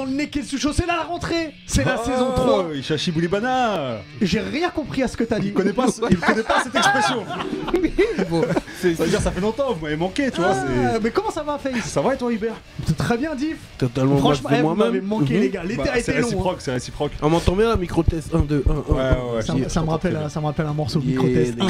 dans le Neketsu Show, c'est la rentrée, c'est la saison 3. Ishashi Boulibana. J'ai rien compris à ce que t'as dit. Il connaît pas cette expression. Bon, ça veut dire ça fait longtemps, vous m'avez manqué, tu vois. Mais comment ça va, Face? Ça va et toi, Hubert? Très bien, Diff. Totalement. Franchement, vous m'avez manqué, les gars. L'été a été long. C'est réciproque. On m'entend bien, micro test 1, 2, 1, 1. Ça me rappelle un morceau de micro test 1,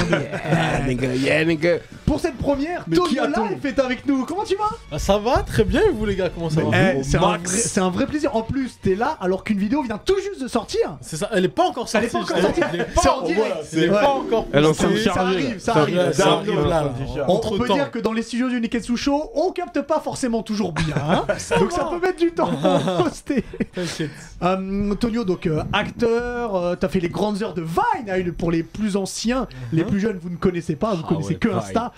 2. Yeah, nigga. Pour cette première, Tonio Life est avec nous. Comment tu vas? Ça va très bien, et vous les gars, comment ça va? C'est un vrai plaisir. En plus, t'es là alors qu'une vidéo vient tout juste de sortir. C'est ça, elle est pas encore sortie. Elle est pas encore sortie. C'est en direct. C'est pas encore. Elle est en train de Ça charger. arrive. On peut Entre-temps. dire que dans les studios du Neketsu Show, on capte pas forcément toujours bien. Hein. Donc ça peut mettre du temps pour poster. Tonio, donc acteur, t'as fait les grandes heures de Vine pour les plus anciens. Les plus jeunes, vous ne connaissez pas, vous connaissez que Insta.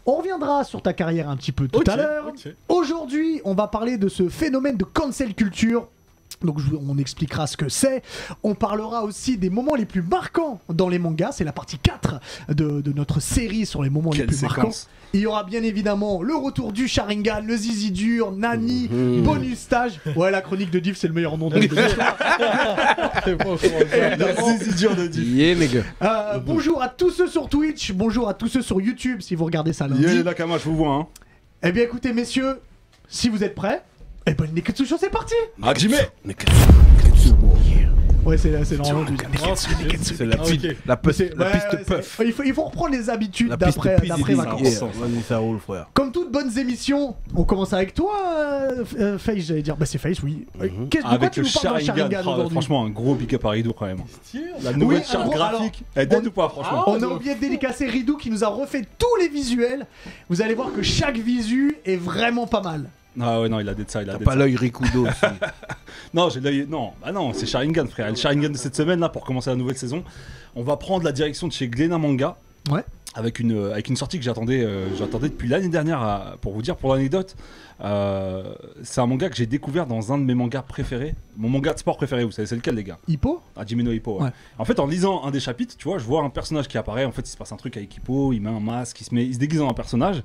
On reviendra sur ta carrière un petit peu tout à l'heure. Aujourd'hui, on va parler de ce phénomène de cancel culture. Donc on expliquera ce que c'est. On parlera aussi des moments les plus marquants dans les mangas. C'est la partie 4 de notre série sur les moments les plus marquants. Il y aura bien évidemment le retour du Sharingan, le Zizi dur, Nani, bonus stage. Ouais, la chronique de Div, c'est le meilleur nom de l'histoire. Le Zizi dur de Div. Yeah, nigga. Bonjour à tous ceux sur Twitch, bonjour à tous ceux sur YouTube si vous regardez ça lundi. Yeah, Nakama, je vous vois. Hein. Eh bien écoutez messieurs, si vous êtes prêts, eh ben Neketsu Show, c'est parti. Hajime. Ouais, c'est normalement du... C'est la piste puff. Il faut reprendre les habitudes La piste d'après vacances. Vas-y, ça roule, frère. Comme toutes bonnes émissions, on commence avec toi, Face, j'allais dire. Bah c'est Face, oui. De quoi tu nous parles dans Sharingan aujourd'hui? Franchement, un gros big up à Rido quand même. La nouvelle charte graphique, elle date ou pas, franchement? On a oublié de dédicacer Ridou qui nous a refait tous les visuels. Vous allez voir que chaque visu est vraiment pas mal. Ah ouais, non, il a ça, il a T'as pas l'œil Rikudo aussi. Non, j'ai l'œil. Non, bah non, c'est Sharingan, frère. Le Sharingan de cette semaine, là, pour commencer la nouvelle saison, on va prendre la direction de chez Glénat Manga. Ouais. Avec une sortie que j'attendais depuis l'année dernière, pour vous dire, pour l'anecdote. C'est un manga que j'ai découvert dans un de mes mangas préférés. Mon manga de sport préféré, vous savez, c'est lequel, les gars? Hippo? Hajime no Ippo. Ouais. En fait, en lisant un des chapitres, tu vois, je vois un personnage qui apparaît. En fait, il se passe un truc avec Hippo, il met un masque, il se déguise en un personnage.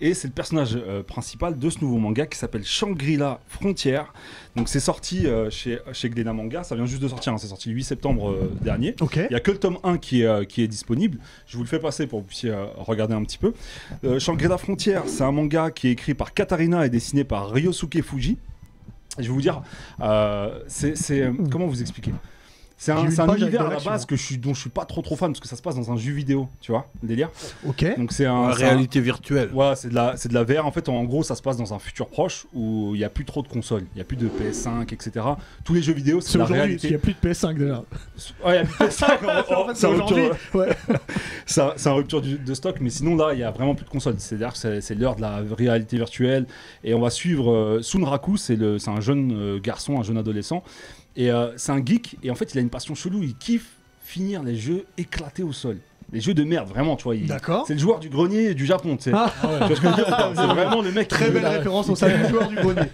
Et c'est le personnage principal de ce nouveau manga qui s'appelle Shangri-La Frontière. Donc, c'est sorti chez Glénat Manga. Ça vient juste de sortir, hein. C'est sorti le 8 septembre dernier. Okay. Il n'y a que le tome 1 qui est disponible. Je vous le fais passer pour que vous puissiez regarder un petit peu. Shangri-La Frontière, c'est un manga qui est écrit par Katarina et dessiné par Ryosuke Fuji. Je vais vous dire, comment vous expliquer? C'est un univers à la base dont je suis pas trop fan parce que ça se passe dans un jeu vidéo, tu vois, le délire. Ok. Donc c'est réalité virtuelle. Ouais, c'est de la VR. En fait, en gros, ça se passe dans un futur proche où il y a plus trop de consoles, il y a plus de PS5, etc. Tous les jeux vidéo, c'est la réalité. Il y a plus de PS5 déjà. Ouais, il y a plus de PS5. C'est aujourd'hui. Ouais. C'est un rupture de stock, mais sinon là, il y a vraiment plus de consoles. C'est-à-dire que c'est l'heure de la réalité virtuelle et on va suivre Sunraku. C'est un jeune garçon, un jeune adolescent. Et c'est un geek, et en fait il a une passion chelou, il kiffe finir les jeux éclatés au sol. Les jeux de merde, vraiment, tu vois. D'accord. C'est le joueur du grenier du Japon, tu sais. Ah, ouais. Tu vois ce que je veux dire? C'est vraiment le mec. Très belle référence au salut du joueur du grenier.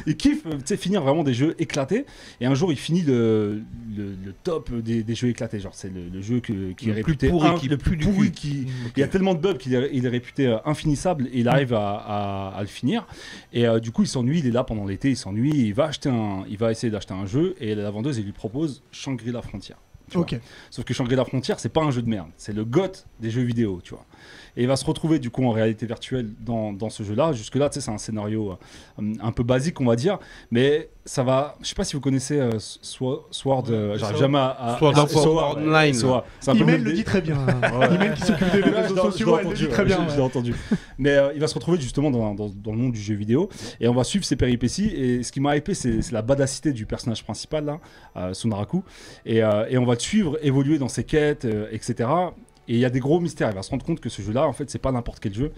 Il kiffe, tu sais, finir vraiment des jeux éclatés. Et un jour, il finit le top des jeux éclatés. Genre, c'est le jeu qui est réputé le plus pourri. Il y a tellement de bugs qu'il est réputé infinissable et il arrive à le finir. Et du coup, il s'ennuie. Il est là pendant l'été, il s'ennuie. Il va essayer d'acheter un jeu et la vendeuse, elle lui propose Shangri-La Frontière. Okay. Sauf que Shangri-La Frontière, c'est pas un jeu de merde, c'est le GOAT des jeux vidéo, tu vois. Et il va se retrouver du coup en réalité virtuelle dans ce jeu-là. Jusque-là, tu sais, c'est un scénario un peu basique, on va dire, mais ça va. Je sais pas si vous connaissez Sword. J'arrive jamais à. Sword Online. Imen le dit très bien. Imen qui s'occupe des réseaux sociaux, elle le dit très bien. Je l'ai entendu. Mais il va se retrouver justement dans le monde du jeu vidéo et on va suivre ses péripéties. Et ce qui m'a hypé, c'est la badacité du personnage principal là, Sunraku. Et on va le suivre évoluer dans ses quêtes, etc. Et il y a des gros mystères. Il va se rendre compte que ce jeu-là, en fait, c'est pas n'importe quel jeu.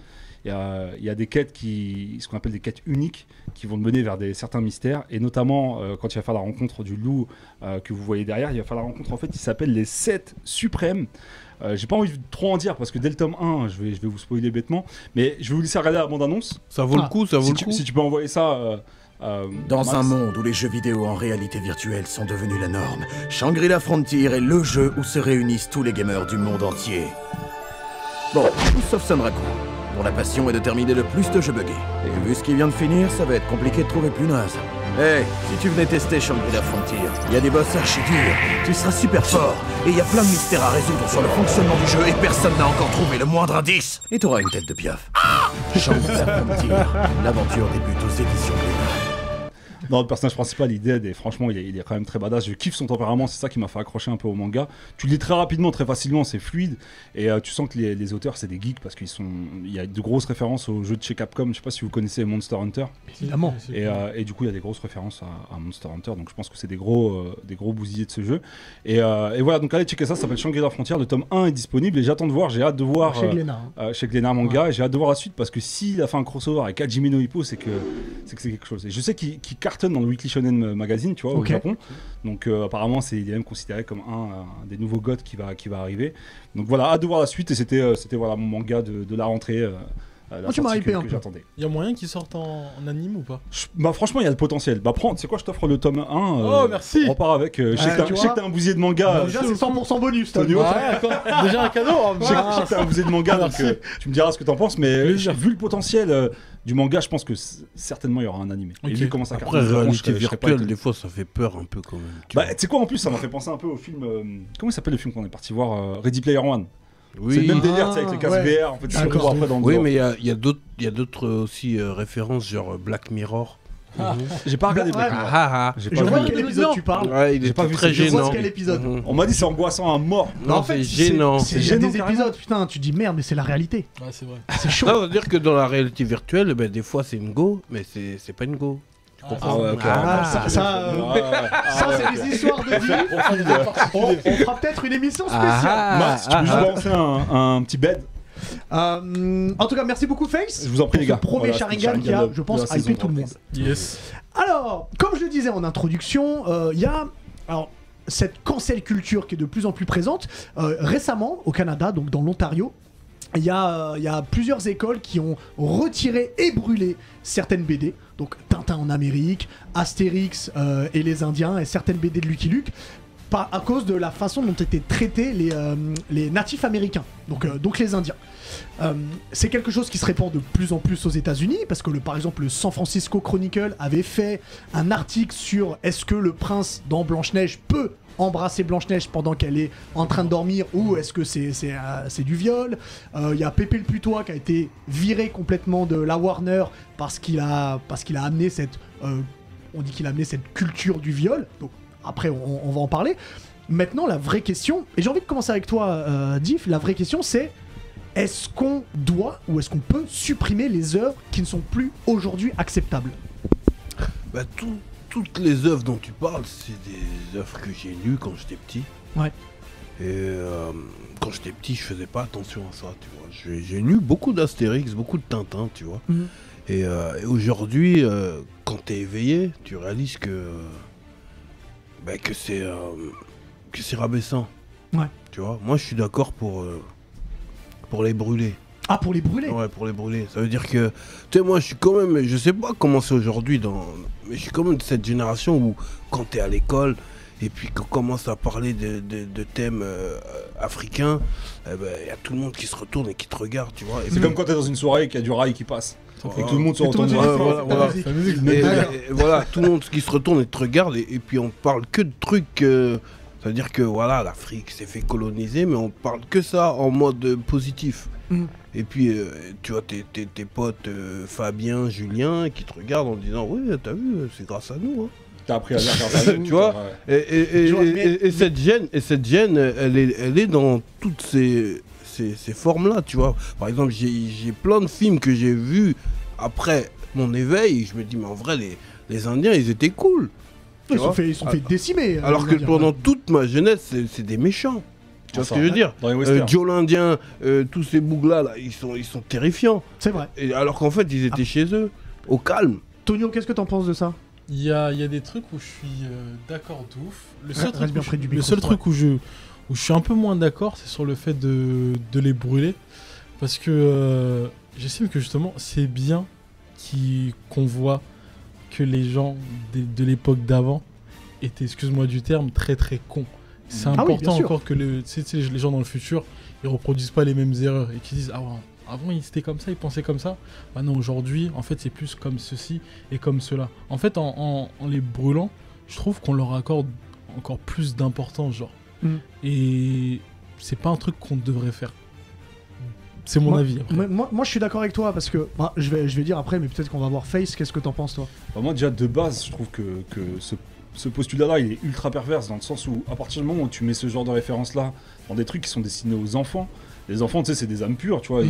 Il y a des quêtes ce qu'on appelle des quêtes uniques, qui vont le mener vers certains mystères. Et notamment, quand il va faire la rencontre du loup que vous voyez derrière, il va faire la rencontre, en fait, qui s'appelle les 7 suprêmes. J'ai pas envie de trop en dire parce que dès le tome 1, je vais vous spoiler bêtement. Mais je vais vous laisser regarder la bande-annonce. Ça vaut le coup, ça vaut le coup. Si tu peux envoyer ça. Dans un monde où les jeux vidéo en réalité virtuelle sont devenus la norme, Shangri-La Frontier est le jeu où se réunissent tous les gamers du monde entier. Bon, sauf Sunraku. dont la passion est de terminer le plus de jeux buggés. Et vu ce qui vient de finir, ça va être compliqué de trouver plus naze. Hey, si tu venais tester Shangri-La Frontier, il y a des boss archi durs, tu seras super fort, et il y a plein de mystères à résoudre sur le fonctionnement du jeu, et personne n'a encore trouvé le moindre indice. Et t'auras une tête de piaf. Shangri-La Frontier, l'aventure débute aux éditions Glénat. Non, le personnage principal, Dead, franchement, il est quand même très badass. Je kiffe son tempérament, c'est ça qui m'a fait accrocher un peu au manga. Tu le lis très rapidement, très facilement, c'est fluide. Et tu sens que les auteurs, c'est des geeks parce il y a de grosses références aux jeux de chez Capcom. Je sais pas si vous connaissez Monster Hunter. Évidemment. Et du coup, il y a des grosses références à Monster Hunter. Donc je pense que c'est des gros bousillés de ce jeu. Et voilà, donc allez checker ça s'appelle Shangri-La Frontier. Le tome 1 est disponible et j'attends de voir. J'ai hâte de voir chez Glénat Manga. Et j'ai hâte de voir la suite parce que s'il a fait un crossover avec Hajime no Ippo, c'est que c'est quelque chose. Et je sais qu'il cartonne dans le Weekly Shonen Magazine, tu vois, au Japon. Donc apparemment, il est même considéré comme un des nouveaux gods qui va arriver. Donc voilà, hâte de voir la suite. Et c'était voilà mon manga de la rentrée. Tu m'as hypé un peu. J'attendais. Il y a moyen qu'il sorte en anime ou pas? Bah franchement, il y a le potentiel. Bah prends, tu sais quoi, je t'offre le tome 1. Oh merci. On repart avec. Je sais que t'as un bousier de manga. Déjà, c'est 100% bonus, Tonio. Déjà un cadeau. Je sais que t'as un bousier de manga, donc tu me diras ce que t'en penses. Mais vu le potentiel du manga, je pense que certainement il y aura un animé. Okay. Et vu comment ça après, réalité virtuelle, des fois ça fait peur un peu quand même. Bah tu sais quoi, en plus ça m'a fait penser un peu au film. Comment il s'appelle le film qu'on est parti voir, Ready Player One. Oui. C'est le même délire avec les casques VR. En fait, après dans oui, mais il y a d'autres aussi références, genre Black Mirror. J'ai pas regardé Black Mirror. Je vois quel épisode tu parles. Ouais, il est pas vu très gênant. Je vois quel épisode. On m'a dit c'est angoissant à mort. Non, en fait, c'est gênant. C'est gênant des épisodes, putain, tu dis merde, mais c'est la réalité. Ouais, c'est vrai. C'est chaud. Ça veut dire que dans la réalité virtuelle, ben, des fois c'est une go, mais c'est pas une go. Ah ouais, ok. Ça, c'est des histoires de vie. On fera peut-être une émission spéciale. Max, tu peux juste balancer un petit bed. En tout cas, merci beaucoup, Face. Je vous en prie, les gars. Ce premier Sharingan qui a, je pense, hypé tout le monde. Yes. Alors, comme je le disais en introduction, il y a cette cancel culture qui est de plus en plus présente. Récemment, au Canada, donc dans l'Ontario, il y a plusieurs écoles qui ont retiré et brûlé certaines BD. Donc Tintin en Amérique, Astérix et les Indiens et certaines BD de Lucky Luke. À cause de la façon dont étaient traités les natifs américains, donc les Indiens. C'est quelque chose qui se répand de plus en plus aux États-Unis parce que par exemple le San Francisco Chronicle avait fait un article sur est-ce que le prince dans Blanche-Neige peut embrasser Blanche-Neige pendant qu'elle est en train de dormir ou est-ce que c'est du viol. Il y a Pépé le Putois qui a été viré complètement de la Warner parce qu'il a amené cette on dit qu'il a amené cette culture du viol. Donc après, on va en parler. Maintenant, la vraie question, et j'ai envie de commencer avec toi, Diff, la vraie question c'est, est-ce qu'on doit ou est-ce qu'on peut supprimer les œuvres qui ne sont plus aujourd'hui acceptables? Bah, toutes les œuvres dont tu parles, c'est des œuvres que j'ai lues quand j'étais petit. Ouais. Et quand j'étais petit, je faisais pas attention à ça, tu vois. J'ai lu beaucoup d'Astérix, beaucoup de Tintin, tu vois. Mm-hmm. Et aujourd'hui, quand t'es éveillé, tu réalises que c'est rabaissant. Ouais. Tu vois, moi je suis d'accord pour les brûler. Ah, pour les brûler? Ouais, pour les brûler. Ça veut dire que, tu sais, moi je suis quand même, je sais pas comment c'est aujourd'hui, mais je suis quand même de cette génération où quand t'es à l'école et puis qu'on commence à parler de thèmes africains, y a tout le monde qui se retourne et qui te regarde, tu vois. C'est comme quand t'es dans une soirée et qu'il y a du rail qui passe. Et que tout le monde se retourne. Voilà, tout le monde qui se retourne et te regarde et puis on parle que de trucs. C'est-à-dire que voilà, l'Afrique s'est fait coloniser, mais on parle que ça en mode positif. Mm. Et puis tu vois tes potes Fabien, Julien qui te regardent en disant oui, t'as vu, c'est grâce à nous. Hein. T'as appris à lire grâce à nous. Tu vois. Et cette gêne, elle est dans toutes ces formes-là, tu vois. Par exemple, j'ai plein de films que j'ai vus après mon éveil, et je me dis, mais en vrai, les Indiens, ils étaient cool. Ils sont fait décimer. Alors que pendant toute ma jeunesse, c'est des méchants. Tu vois ce que je veux dire? Joe l'Indien, tous ces bougs-là, ils sont terrifiants. C'est vrai. Et alors qu'en fait, ils étaient chez eux, au calme. Tonio, qu'est-ce que t'en penses de ça? Il y a des trucs où je suis d'accord de ouf. Le seul truc où je suis un peu moins d'accord, c'est sur le fait de les brûler. Parce que j'estime que justement, c'est bien qu'on voit que les gens de l'époque d'avant étaient, excuse-moi du terme, très très cons. C'est important encore que les gens dans le futur, ils reproduisent pas les mêmes erreurs et qu'ils disent avant c'était comme ça, ils pensaient comme ça. Bah non, aujourd'hui, en fait, c'est plus comme ceci et comme cela. En fait, en les brûlant, je trouve qu'on leur accorde encore plus d'importance, genre. Et c'est pas un truc qu'on devrait faire. C'est mon avis. Après. Moi, je suis d'accord avec toi parce que je vais dire après, mais peut-être qu'on va voir Face. Qu'est-ce que t'en penses, toi? Moi, déjà de base, je trouve que ce postulat-là, il est ultra perverse dans le sens où, à partir du moment où tu mets ce genre de référence-là dans des trucs qui sont destinés aux enfants, les enfants, tu sais, c'est des âmes pures, tu vois.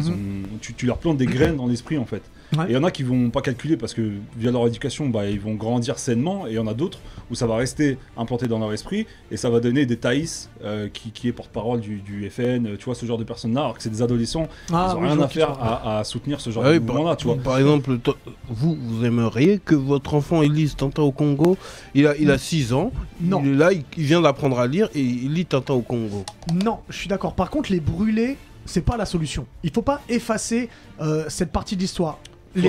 Tu leur plantes des graines dans l'esprit, en fait. Ouais. Et il y en a qui vont pas calculer parce que via leur éducation, ils vont grandir sainement, et il y en a d'autres où ça va rester implanté dans leur esprit et ça va donner des Thaïs qui est porte-parole du FN, tu vois, ce genre de personnes-là, alors que c'est des adolescents, ils ont rien à faire à soutenir ce genre de mouvement-là, tu vois. Par exemple, vous aimeriez que votre enfant il lise Tintin au Congo, il a 6 ans, non. Il est là, il vient d'apprendre à lire et il lit Tintin au Congo. Non, je suis d'accord. Par contre, les brûler, c'est pas la solution. Il faut pas effacer cette partie de l'histoire. Les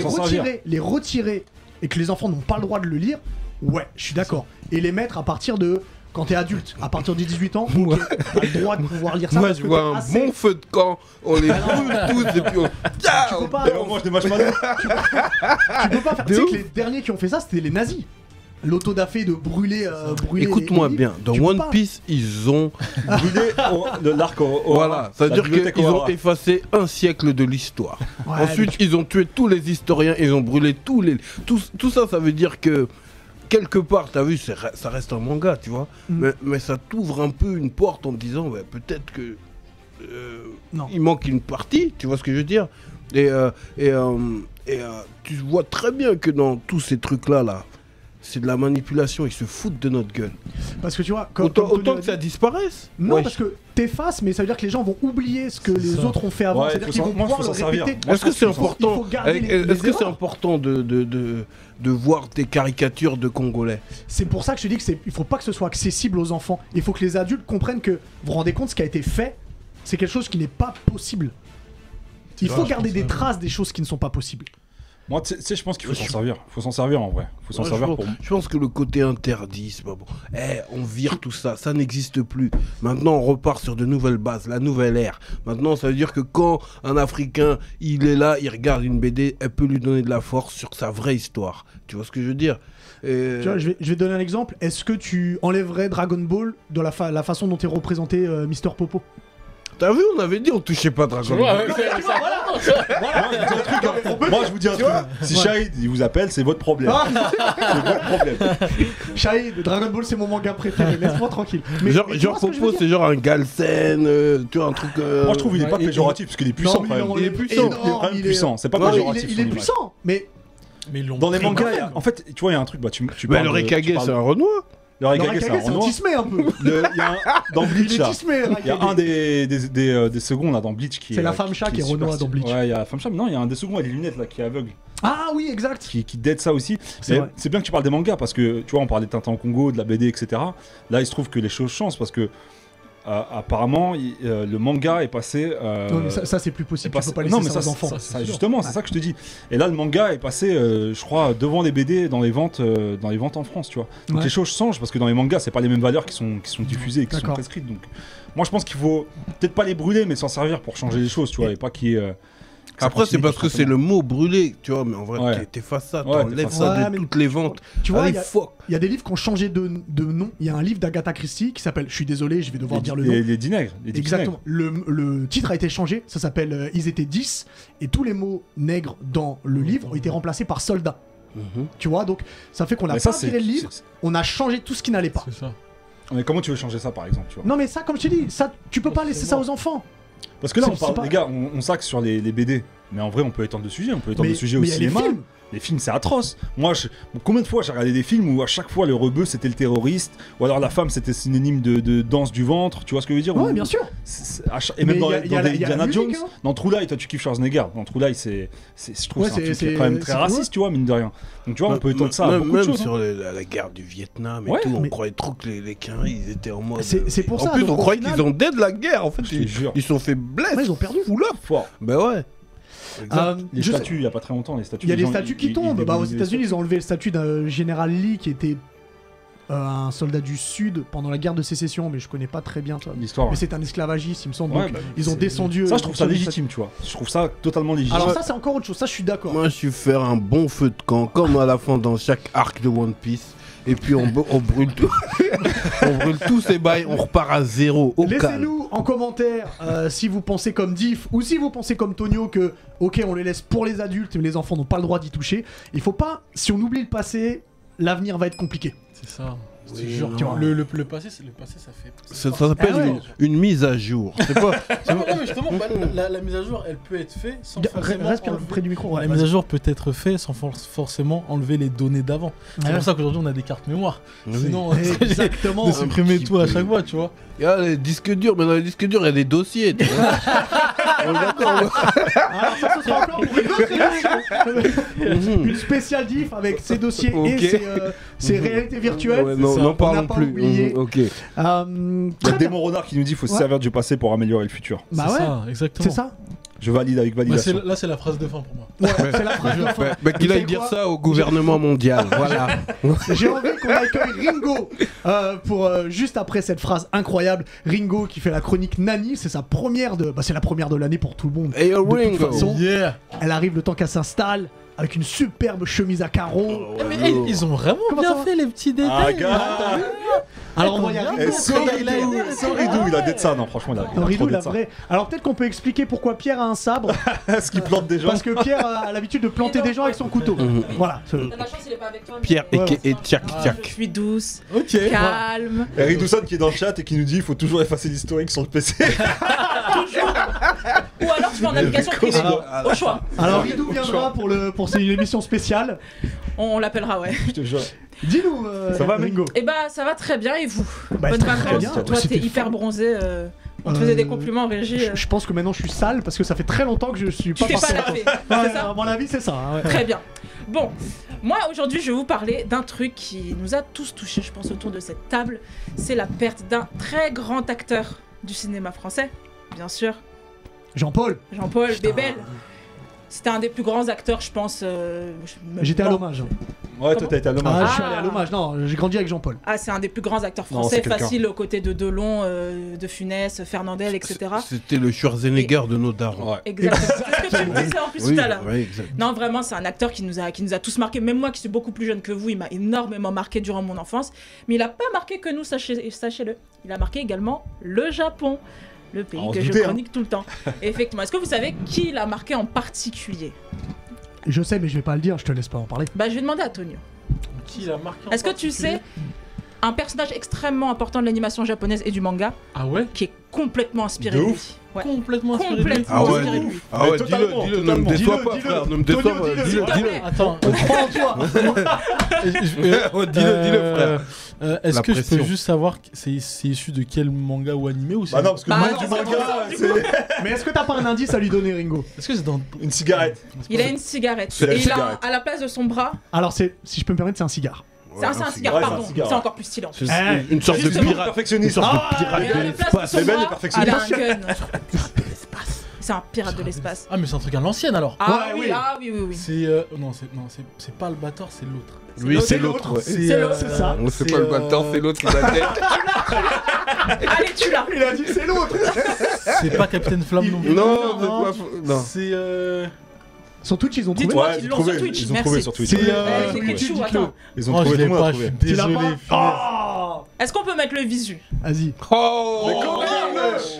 retirer et que les enfants n'ont pas le droit de le lire, ouais, je suis d'accord. Et les mettre à partir de quand t'es adulte, à partir de 18 ans, okay, t'as le droit de pouvoir lire ça. Moi, je vois un bon feu de camp, on les brûle tous et puis on. Tu peux pas. Moi, je démâche pas. Tu peux pas faire. Tu sais que les derniers qui ont fait ça, c'était les nazis. L'autodafé de brûler. Écoute-moi bien, dans One Piece, ils ont brûlé l'arc au. Voilà, ça veut dire qu'ils ont effacé un siècle de l'histoire. Ouais, ensuite, ils ont tué tous les historiens, ils ont brûlé tous les. Tout ça, ça veut dire que. Quelque part, t'as vu, ça reste un manga, tu vois, mais ça t'ouvre un peu une porte en te disant, peut-être que il manque une partie, tu vois ce que je veux dire, et tu vois très bien que dans tous ces trucs-là, c'est de la manipulation, ils se foutent de notre gueule. Parce que tu vois, autant que ça disparaisse. Non, parce que t'effaces, mais ça veut dire que les gens vont oublier ce que les autres ont fait avant. C'est-à-dire qu'ils vont pouvoir le répéter. Est-ce que c'est important c'est important de voir tes caricatures de Congolais? C'est pour ça que je te dis qu'il faut pas que ce soit accessible aux enfants. Il faut que les adultes comprennent que, vous vous rendez compte, ce qui a été fait, c'est quelque chose qui n'est pas possible. Il faut garder des traces des choses qui ne sont pas possibles. Moi, tu sais, je pense qu'il faut s'en servir. Il faut s'en servir en vrai. Je pense que le côté interdit, c'est pas bon. On vire tout ça, ça n'existe plus. Maintenant, on repart sur de nouvelles bases, la nouvelle ère. Maintenant, ça veut dire que quand un Africain, il est là, il regarde une BD, elle peut lui donner de la force sur sa vraie histoire. Tu vois ce que je veux dire? Tu vois, je vais donner un exemple. Est-ce que tu enlèverais Dragon Ball de la façon dont est représenté Mister Popo? T'as vu, on avait dit on touchait pas Dragon Ball. Moi, je vous dis un truc. Si Shahid il vous appelle, c'est votre problème. C'est votre problème. Shahid, Dragon Ball, c'est mon manga préféré. Laisse-moi tranquille. Mais genre Popo, c'est genre un Galsen, tu vois, un truc. Moi, je trouve qu'il est pas péjoratif parce qu'il est puissant quand même. Il est puissant. Il est puissant. C'est pas péjoratif. Il est puissant, mais dans les mangas, en fait, tu vois, il y a un truc. Le Rekage, c'est un Renoir. Le Rekage, c'est un tismé un peu. Dans Bleach, il y a un des seconds là dans Bleach qui est. C'est la femme chat qui est Renoir dans Bleach. Ouais, il y a la femme chat, mais non, il y a un des seconds avec les lunettes là qui est aveugle. Ah oui, exact. Qui dead ça aussi. C'est bien que tu parles des mangas parce que tu vois, on parlait de Tintin au Congo, de la BD, etc. Là, il se trouve que les choses changent parce que. Apparemment, le manga est passé. Non, mais ça c'est plus possible. Tu peux pas laisser ça aux enfants. Justement, c'est ça que je te dis. Et là, le manga est passé, je crois, devant les BD dans les ventes en France, tu vois. Donc les choses changent parce que dans les mangas, c'est pas les mêmes valeurs qui sont diffusées et qui sont prescrites. Donc, moi, je pense qu'il faut peut-être pas les brûler, mais s'en servir pour changer les choses, tu vois, et pas qu'il y ait. Après, c'est parce que c'est le mot brûlé, tu vois, mais en vrai, t'effaces ça, t'enlèves ça de toutes les ventes. Tu vois, il y a des livres qui ont changé de nom. Il y a un livre d'Agatha Christie qui s'appelle, je suis désolé, je vais devoir dire le nom. Les 10 nègres. Exactement. Le titre a été changé, ça s'appelle Ils étaient 10, et tous les mots nègres dans le livre ont été remplacés par soldats. Tu vois, donc ça fait qu'on a pas tiré le livre, on a changé tout ce qui n'allait pas. C'est ça. Mais comment tu veux changer ça, par exemple, tu vois? Non, mais ça, comme je te dis, ça, tu peux pas laisser ça aux enfants. Parce que là, les gars, on s'axe sur les BD. Mais en vrai, on peut étendre le sujet. On peut étendre le sujet au cinéma. Les films, c'est atroce. Moi, combien de fois j'ai regardé des films où à chaque fois le rebeu c'était le terroriste, ou alors la femme c'était synonyme de danse du ventre, tu vois ce que je veux dire? Ouais, bien sûr. Et même dans Indiana Jones, dans True Lies, toi tu kiffes Schwarzenegger. Dans True Lies, je trouve que c'est quand même très raciste, tu vois, mine de rien. Donc tu vois, on peut étendre ça à beaucoup de choses. Sur la guerre du Vietnam et tout, on croyait trop que les Quinri ils étaient en mode. C'est pour ça. En plus, on croyait qu'ils ont dead la guerre. En fait, ils sont fait blesser. Ils ont perdu. Oula, fort. Ben ouais. Les statues, il n'y a pas très longtemps, les statues. Il y a des statues qui tombent. Aux États-Unis, ils ont enlevé le statut d'un général Lee qui était un soldat du Sud pendant la guerre de sécession, mais je connais pas très bien l'histoire. Mais c'est un esclavagiste, il me semble. Ouais, donc bah, ils ont descendu. Ça, je trouve ça légitime, tu vois. Je trouve ça totalement légitime. Alors ça, c'est encore autre chose. Ça, je suis d'accord. Moi, je suis faire un bon feu de camp, comme à la fin dans chaque arc de One Piece. Et puis on brûle tout. On brûle tous ces bails, on repart à zéro. Au calme. Laissez-nous en commentaire si vous pensez comme Diff ou si vous pensez comme Tonio que, ok, on les laisse pour les adultes, mais les enfants n'ont pas le droit d'y toucher. Il faut pas, si on oublie le passé, l'avenir va être compliqué. C'est ça. Oui, Jure, non. le passé, ça fait. Ça s'appelle une mise à jour. C'est pas. Non, mais justement, la mise à jour, elle peut être faite sans forcément. Respire près du micro. La mise à jour peut être faite sans forcément enlever les données d'avant. C'est pour ça qu'aujourd'hui on a des cartes mémoire. Oui. Sinon, Exactement. de supprimer tout à chaque fois, tu vois. Il y a les disques durs, mais dans les disques durs, il y a des dossiers. Tu vois. On est d'accord. Alors ça, ce sera encore pour une autre émission. Une spéciale Diff avec ses dossiers et ses réalités virtuelles. Ouais, n'en parlons plus. Oublié. Ok. Il y a Démon Renard qui nous dit qu'il faut se servir du passé pour améliorer le futur. Bah c'est ouais, ça, exactement. c'est ça. Je valide avec validation. Là, c'est la phrase de fin pour moi. Ouais, c'est la phrase de fin. Bah, qu'il Vous aille savez dire quoi ça au gouvernement mondial. Voilà. J'ai envie qu'on accueille Ringo pour juste après cette phrase incroyable. Ringo qui fait la chronique Nani, c'est sa première c'est la première de l'année pour tout le monde. Hey yo, De toute Ringo. façon, Yeah. elle arrive le temps qu'elle s'installe avec une superbe chemise à carreaux. Mais ils ont vraiment Comment bien ça va fait les petits détails. Alors on va y arriver. Ridou, il a d'être ça, non, franchement, il a Non, Ridou, trop la d'être ça. vraie. Alors peut-être qu'on peut expliquer pourquoi Pierre a un sabre. Est-ce qu'il plante des gens? Parce que Pierre a l'habitude de planter des gens avec son couteau. Voilà. T'as de la chance, il est pas avec toi. mais, Pierre et Tchak je Tchak. suis douce, Ok. calme. Et Ridouson qui est dans le chat et qui nous dit qu'il faut toujours effacer l'historique sur le PC. Ou alors tu vas en application privée. Au choix. Alors Ridou viendra pour une émission spéciale. On l'appellera, ouais. Je te jure. Dis-nous, Ça va, Ringo. Et bah, ça va très bien, et vous? Bah, Bonnes très vacances. bien. Toi, C'était t'es hyper fun. bronzé. On te faisait des compliments en régie. Je pense que maintenant je suis sale parce que ça fait très longtemps que je suis Tu pas t'es pas parti. lavé. Ouais, C'est ça? à mon avis, c'est ça. Hein, ouais. Très bien. Bon, moi aujourd'hui je vais vous parler d'un truc qui nous a tous touchés, je pense, autour de cette table. C'est la perte d'un très grand acteur du cinéma français, bien sûr, Jean-Paul, Jean-Paul Bébel. C'était un des plus grands acteurs, je pense. j'étais à non. l'hommage. Ouais, toi, t'as été à l'hommage. Ah, je suis allé à l'hommage. Non, j'ai grandi avec Jean-Paul. Ah, c'est un des plus grands acteurs Non, français, c'est quelqu'un. facile aux côtés de Delon, de Funès, Fernandel, etc. C'était le Schwarzenegger de nos darons. Ouais. Exactement. C'est ce que tu me disais en plus Oui, tout à l'heure. ouais, exact. Non, vraiment, c'est un acteur qui nous a tous marqué. Même moi, qui suis beaucoup plus jeune que vous, il m'a énormément marqué durant mon enfance. Mais il n'a pas marqué que nous, sachez-le. Il a marqué également le Japon, le pays On que se je doutait, chronique tout le temps. Et effectivement, est-ce que vous savez qui l'a marqué en particulier? Je sais, mais je vais pas le dire, je te laisse pas en parler. Bah, je vais demander à Tonio. Qui l'a marqué en Est-ce que tu particulier sais un personnage extrêmement important de l'animation japonaise et du manga Ah ouais? qui est complètement inspiré De de lui? ouf. Ouais. Complètement inspiré de lui. Complètement Ah ouais. inspiré de lui. Ah ouais, Mais dis-le, totalement, dis-le, ne me totalement. déçois Dis-le, pas, dis-le. frère, ne me Tonio, déçois pas, dis-le, dis-le, s'il te dis-le. plaît. Attends. On croit en toi. Dis-le, frère. Est-ce La que je peux pression. juste savoir que c'est issu de quel manga ou animé ou c'est... Bah non, parce que Bah moi, non, du c'est manga, pas ça, c'est Mais est-ce que t'as pas un indice à lui donner, Ringo? Est-ce que c'est dans... une cigarette. Il a une cigarette. C'est la Et il a, cigarette. à la place de son bras, Alors, si je peux me permettre, c'est un cigare. c'est un cigare, Ouais, c'est un pardon. cigare, C'est ouais. encore plus stylé. C'est Eh, une sorte de justement, pirate. Perfectionniste. Une sorte Ah, de pirate Et à de la place de l'espace. son Mais Ben est bras, perfectionné. il a un gun. C'est un pirate de l'espace. Ah mais c'est un truc à l'ancienne alors. Ah Ouais, oui, oui. ah oui, oui, oui. C'est... Non, c'est pas le Bator, c'est l'autre. Oui, c'est l'autre. ouais. C'est l'autre. C'est ça. On sait pas le battant, c'est l'autre qui va tête. Allez, tu l'as. Il a dit c'est l'autre. C'est pas Captain Flamme non plus. Non, Non, c'est non. pas. Non. C'est... Sur Twitch, ils ont trouvé. Dites-moi Ouais, qu'ils ils l'ont ont sur trouvé, Twitch. ils ont Merci. trouvé sur Twitch. C'est, Eh, euh, c'est dites-le. quelque chose, attends. Ils ont Oh, je trouvé, tout l'ai le monde a pas, je trouvé. suis Tu l'as désolé. pas. Oh Est-ce qu'on peut mettre le visu? Vas-y. Oh,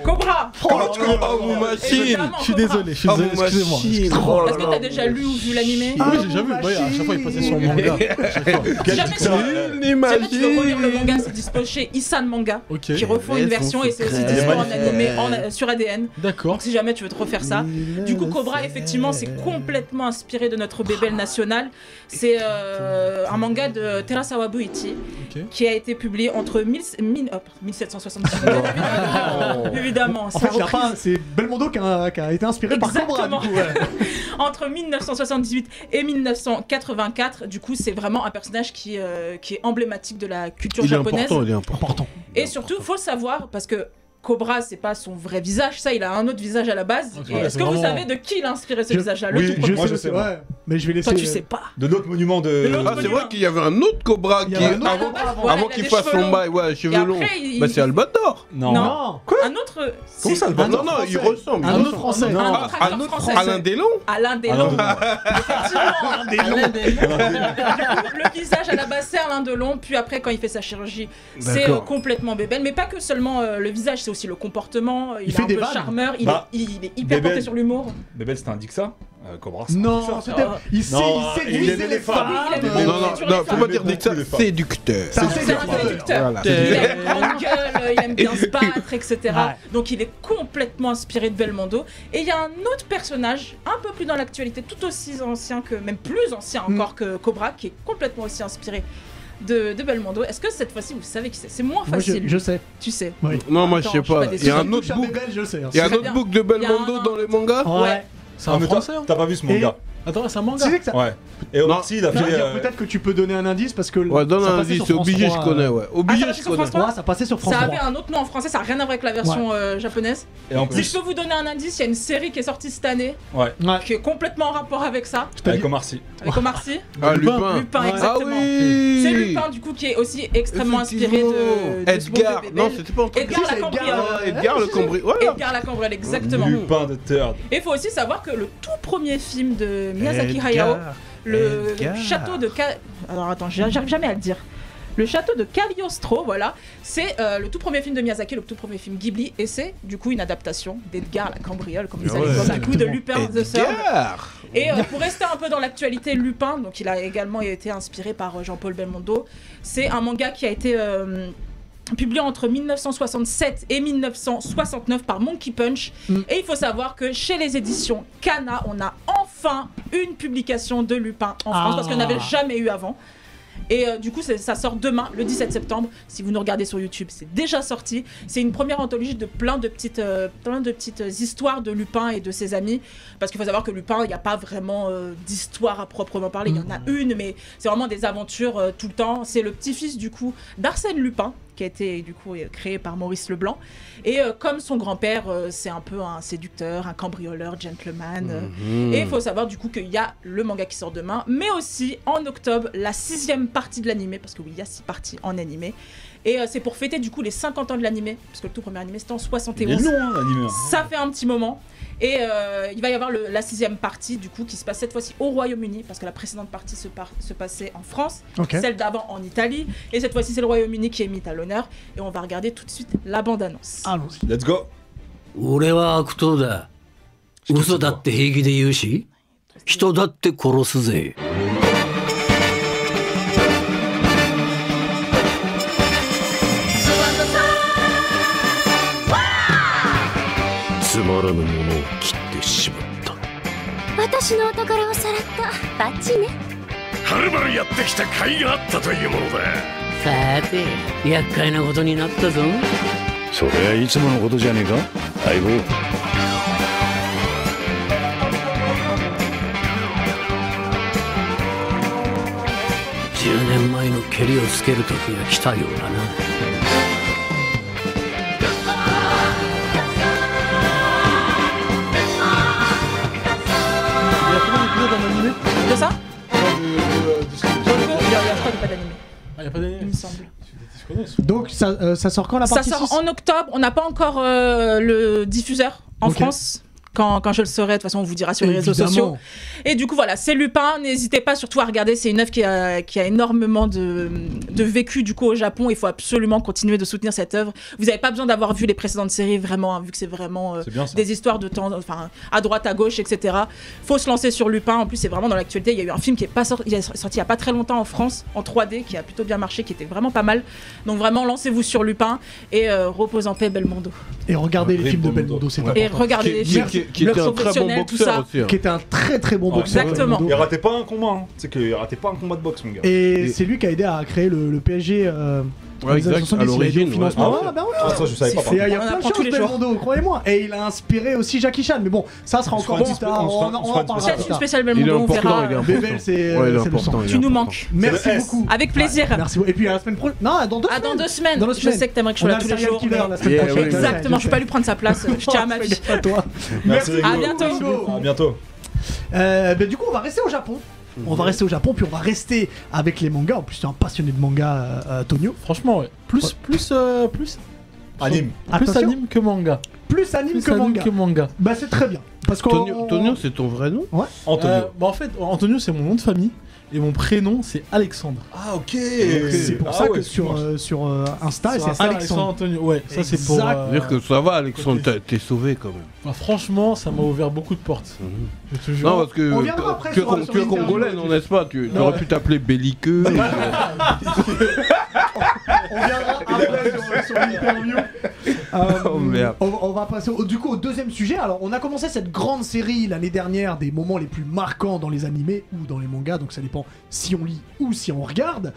Cobra. oh, mon machine. Évidemment, Je suis Cobra. désolé, Oh, excusez-moi. machine. Oh Est-ce que t'as déjà lu ou vu l'animé? Ah, Oui, j'ai déjà vu. Ouais, à chaque fois, il passait sur le manga. À chaque fois. Si jamais tu veux- Une si jamais tu veux relire le imagine. manga, c'est dispo chez Isan Manga, Ok. qui refont une Elles version sont et c'est aussi secrètes. dispo en Magnifique. animé sur ADN. D'accord. Donc si jamais tu veux te refaire ça. Du coup, Cobra, effectivement, c'est complètement inspiré de notre bébel national. C'est un manga de Terasawa Buichi Ok. qui a été publié entre 1770. Évidemment, c'est En fait, la il y a reprise. pas. C'est Belmondo qui a été inspiré par Cobra. Du Exactement. coup, ouais. Entre 1978 et 1984. Du coup, c'est vraiment un personnage qui est emblématique de la culture Il est japonaise. important, il est important. Important. Et surtout, faut le savoir, parce que Cobra, c'est pas son vrai visage, ça, il a un autre visage à la base. Ok, Et ouais, est-ce c'est que vous vraiment- savez de qui il a inspiré ce Je- visage-là oui, Le tout premier. moi, je aussi, sais, moi. ouais. Mais je vais laisser. Toi, tu sais pas. De l'autre monument De de. l'autre Ah, c'est vrai qu'il y avait un autre Cobra Il y qui, a un autre avant, Cobra, voilà, avant il a qu'il des fasse cheveux son longs. bail, ouais, Et cheveux après, longs. il- Bah, c'est Albator. Non. Non. Un autre. Comment si, ça, le Non, Albator non, il ressemble. Un autre français. Non. Un autre Un acteur autre français. Alain Delon. Alain Delon. Alain Delon. Effectivement, Alain Delon. Le visage à la base, c'est Alain Delon. Puis après, quand il fait sa chirurgie, c'est D'accord. complètement Bébel. Mais pas que seulement le visage, c'est aussi le comportement. Il fait est un des peu vannes. charmeur. Bah, Il est hyper Bébel. porté sur l'humour. Bébel, c'était un Dixa. Cobra, c'est un Non, Dixa. c'était. Il sait, Non, il il séduisait aimait les les femmes. femmes. Il aimait Non, les non, sur non, les faut femmes. pas dire beaucoup que ça, de femmes. séducteur. C'est un C'est un séducteur. séducteur. Voilà. Il aime une grande gueule, il aime bien se battre, etc. Ouais. Donc il est complètement inspiré de Belmondo. Et il y a un autre personnage, un peu plus dans l'actualité, tout aussi ancien que, même plus ancien encore que Cobra, qui est complètement aussi inspiré de Belmondo. Est-ce que cette fois-ci vous savez qui c'est? C'est moins Moi, facile. je sais. Tu sais. Oui. Non, moi je sais Attends, je suis pas. pas déçu. Il y a un Touche autre à book. Bébel, je sais. hein. Il y a un Très autre bien. book de Belmondo Il y a un- dans les mangas. Ouais. C'est un Ah, mais français, hein. t'as pas vu ce manga? Attends, c'est un manga. Tu sais que ça. Ouais. Et Non. aussi, il a Je veux fait. dire, peut-être que tu peux donner un indice parce que. Ouais, donne ça un passait indice, sur c'est France obligé, 3, je connais, ouais. Obligé, Ah, ça je passe connais. sur France 3. Ouais, ça passait sur France Ça 3. avait un autre nom en français, ça n'a rien à voir avec la version japonaise. Et en Si plus, je peux vous donner un indice, il y a une série qui est sortie cette année, ouais, Ouais. qui est complètement en rapport avec ça, avec Omar Sy. avec Omar Sy. Ah, Lupin. Lupin. Lupin, Ouais. Ah exactement. oui. C'est Lupin, du coup, qui est aussi extrêmement inspiré de ce bon Edgar. vieux Bébel. Non, c'était pas un truc. Edgar Si, c'est la Edgar, cambriole. Edgar le cambri. Voilà. Edgar la cambriole, exactement. Lupin de Third. Et il faut aussi savoir que le tout premier film de Miyazaki Edgar. Hayao, le Edgar. château de Alors attends, j'arrive jamais à le dire. Le château de Cagliostro, voilà, c'est le tout premier film de Miyazaki, le tout premier film Ghibli, et c'est du coup une adaptation d'Edgar la cambriole, comme vous Ah allez ouais. voir, du coup de Lupin the Third. Edgar. Et pour rester un peu dans l'actualité, Lupin, donc il a également été inspiré par Jean-Paul Belmondo. C'est un manga qui a été publié entre 1967 et 1969 par Monkey Punch. Et il faut savoir que chez les éditions Kana, on a enfin une publication de Lupin en France, parce qu'on n'avait jamais eu avant. Et du coup, ça sort demain, le 17 septembre. Si vous nous regardez sur YouTube, c'est déjà sorti. C'est une première anthologie de plein de petites histoires de Lupin et de ses amis. Parce qu'il faut savoir que Lupin, il n'y a pas vraiment d'histoire à proprement parler. Il y en a une, mais c'est vraiment des aventures tout le temps. C'est le petit-fils du coup d'Arsène Lupin, qui a été du coup créé par Maurice Leblanc. Et comme son grand-père, c'est un peu un séducteur, un cambrioleur, gentleman. Et il faut savoir du coup qu'il y a le manga qui sort demain, mais aussi en octobre, la 6e partie de l'animé, parce que oui, il y a 6 parties en animé. Et c'est pour fêter du coup les 50 ans de l'animé, parce que le tout premier animé c'était en 71. Il est long, hein, l'animé. Ça fait un petit moment. Et il va y avoir la 6e partie du coup qui se passe cette fois-ci au Royaume-Uni, parce que la précédente partie se passait en France, Ok. celle d'avant en Italie, et cette fois-ci c'est le Royaume-Uni qui est mis à l'honneur. Et on va regarder tout de suite la bande-annonce. Allons-y. Let's go. 俺は悪党だ。嘘だって平気で言うし、人だって殺すぜ。つまらぬものを切ってしまった。私のお宝をさらったバッチね。はるばるやってきた甲斐があったというものだ。さて、厄介なことになったぞ。それはいつものことじゃねえか、相棒。10年前のケリをつける時が来たようだな。Il y a combien d'épisodes en animé De ça de ce que- Il y a je crois qu'il n'y a pas d'animé, Ah, il y a pas d'animé. il me semble. Je connais. ça. Donc ça sort quand la Ça partie sort 6 en octobre, on n'a pas encore le diffuseur en Ok. France. Quand je le saurai, de toute façon, on vous dira sur les réseaux sociaux. Et du coup, voilà, c'est Lupin. N'hésitez pas surtout à regarder. C'est une œuvre qui a énormément de vécu du coup au Japon. Il faut absolument continuer de soutenir cette œuvre. Vous n'avez pas besoin d'avoir vu les précédentes séries, vraiment, hein, vu que c'est vraiment C'est bien ça. des histoires de temps, enfin, à droite, à gauche, etc. Faut se lancer sur Lupin. En plus, c'est vraiment dans l'actualité. Il y a eu un film qui est pas sorti, il est sorti il y a pas très longtemps en France, en 3D, qui a plutôt bien marché, qui était vraiment pas mal. Donc vraiment, lancez-vous sur Lupin et repose en paix, Belmondo. Et regardez les films de Belmondo. Belmondo, c'est Ouais. Et important. regardez les films. Qui était un très bon Professionnel, tout boxeur ça. aussi. hein. Qui était un très très bon Ouais. boxeur. Exactement. Belmondo. Il ratait pas un combat, hein. Tu sais qu'il ratait pas un combat de boxe, mon gars. Et c'est lui qui a aidé à créer le PSG Ouais, exact, à l'origine. Ouais. Ah ça je savais pas. Il y a plein de choses Belmondo, croyez-moi. Et il a inspiré aussi Jackie Chan. Mais bon, ça sera encore plus tard. On en parlera. Peut-être une spéciale Belmondo, on verra. Bébel, c'est le sang. Tu nous manques. Merci beaucoup. Avec plaisir. Merci beaucoup. Et puis à la semaine prochaine. Non, dans 2 semaines. Dans 2 semaines. Je sais que t'aimerais que je sois là tous les jours. La semaine prochaine. Exactement, je peux pas lui prendre sa place. Je tiens à ma vie. À toi. Merci. À bientôt. À bientôt. Du coup, on va rester au Japon. On va rester au Japon, puis on va rester avec les mangas. En plus, tu es un passionné de manga, Tonio. Franchement, ouais. Plus Anime. Plus anime que manga. Plus anime que manga. Bah, c'est très bien. Parce que Tonio, c'est ton vrai nom? Ouais. Antonio. En fait, Antonio, c'est mon nom de famille. Et mon prénom, c'est Alexandre. Ah, ok. C'est pour ça que sur Insta, c'est Alexandre Antonio. Ouais, ça c'est pour. C'est-à-dire que ça va, Alexandre, t'es sauvé quand même. Bah, franchement, ça m'a ouvert beaucoup de portes. Je te jure. Non, parce que On viendra après tu sur es congolais, non, n'est-ce pas? Tu aurais pu t'appeler Belliqueux. On viendra après sur l'interview. Oh merde. On va passer du coup au deuxième sujet. Alors, on a commencé cette grande série l'année dernière des moments les plus marquants dans les animés ou dans les mangas, donc ça dépend si on lit ou si on regarde.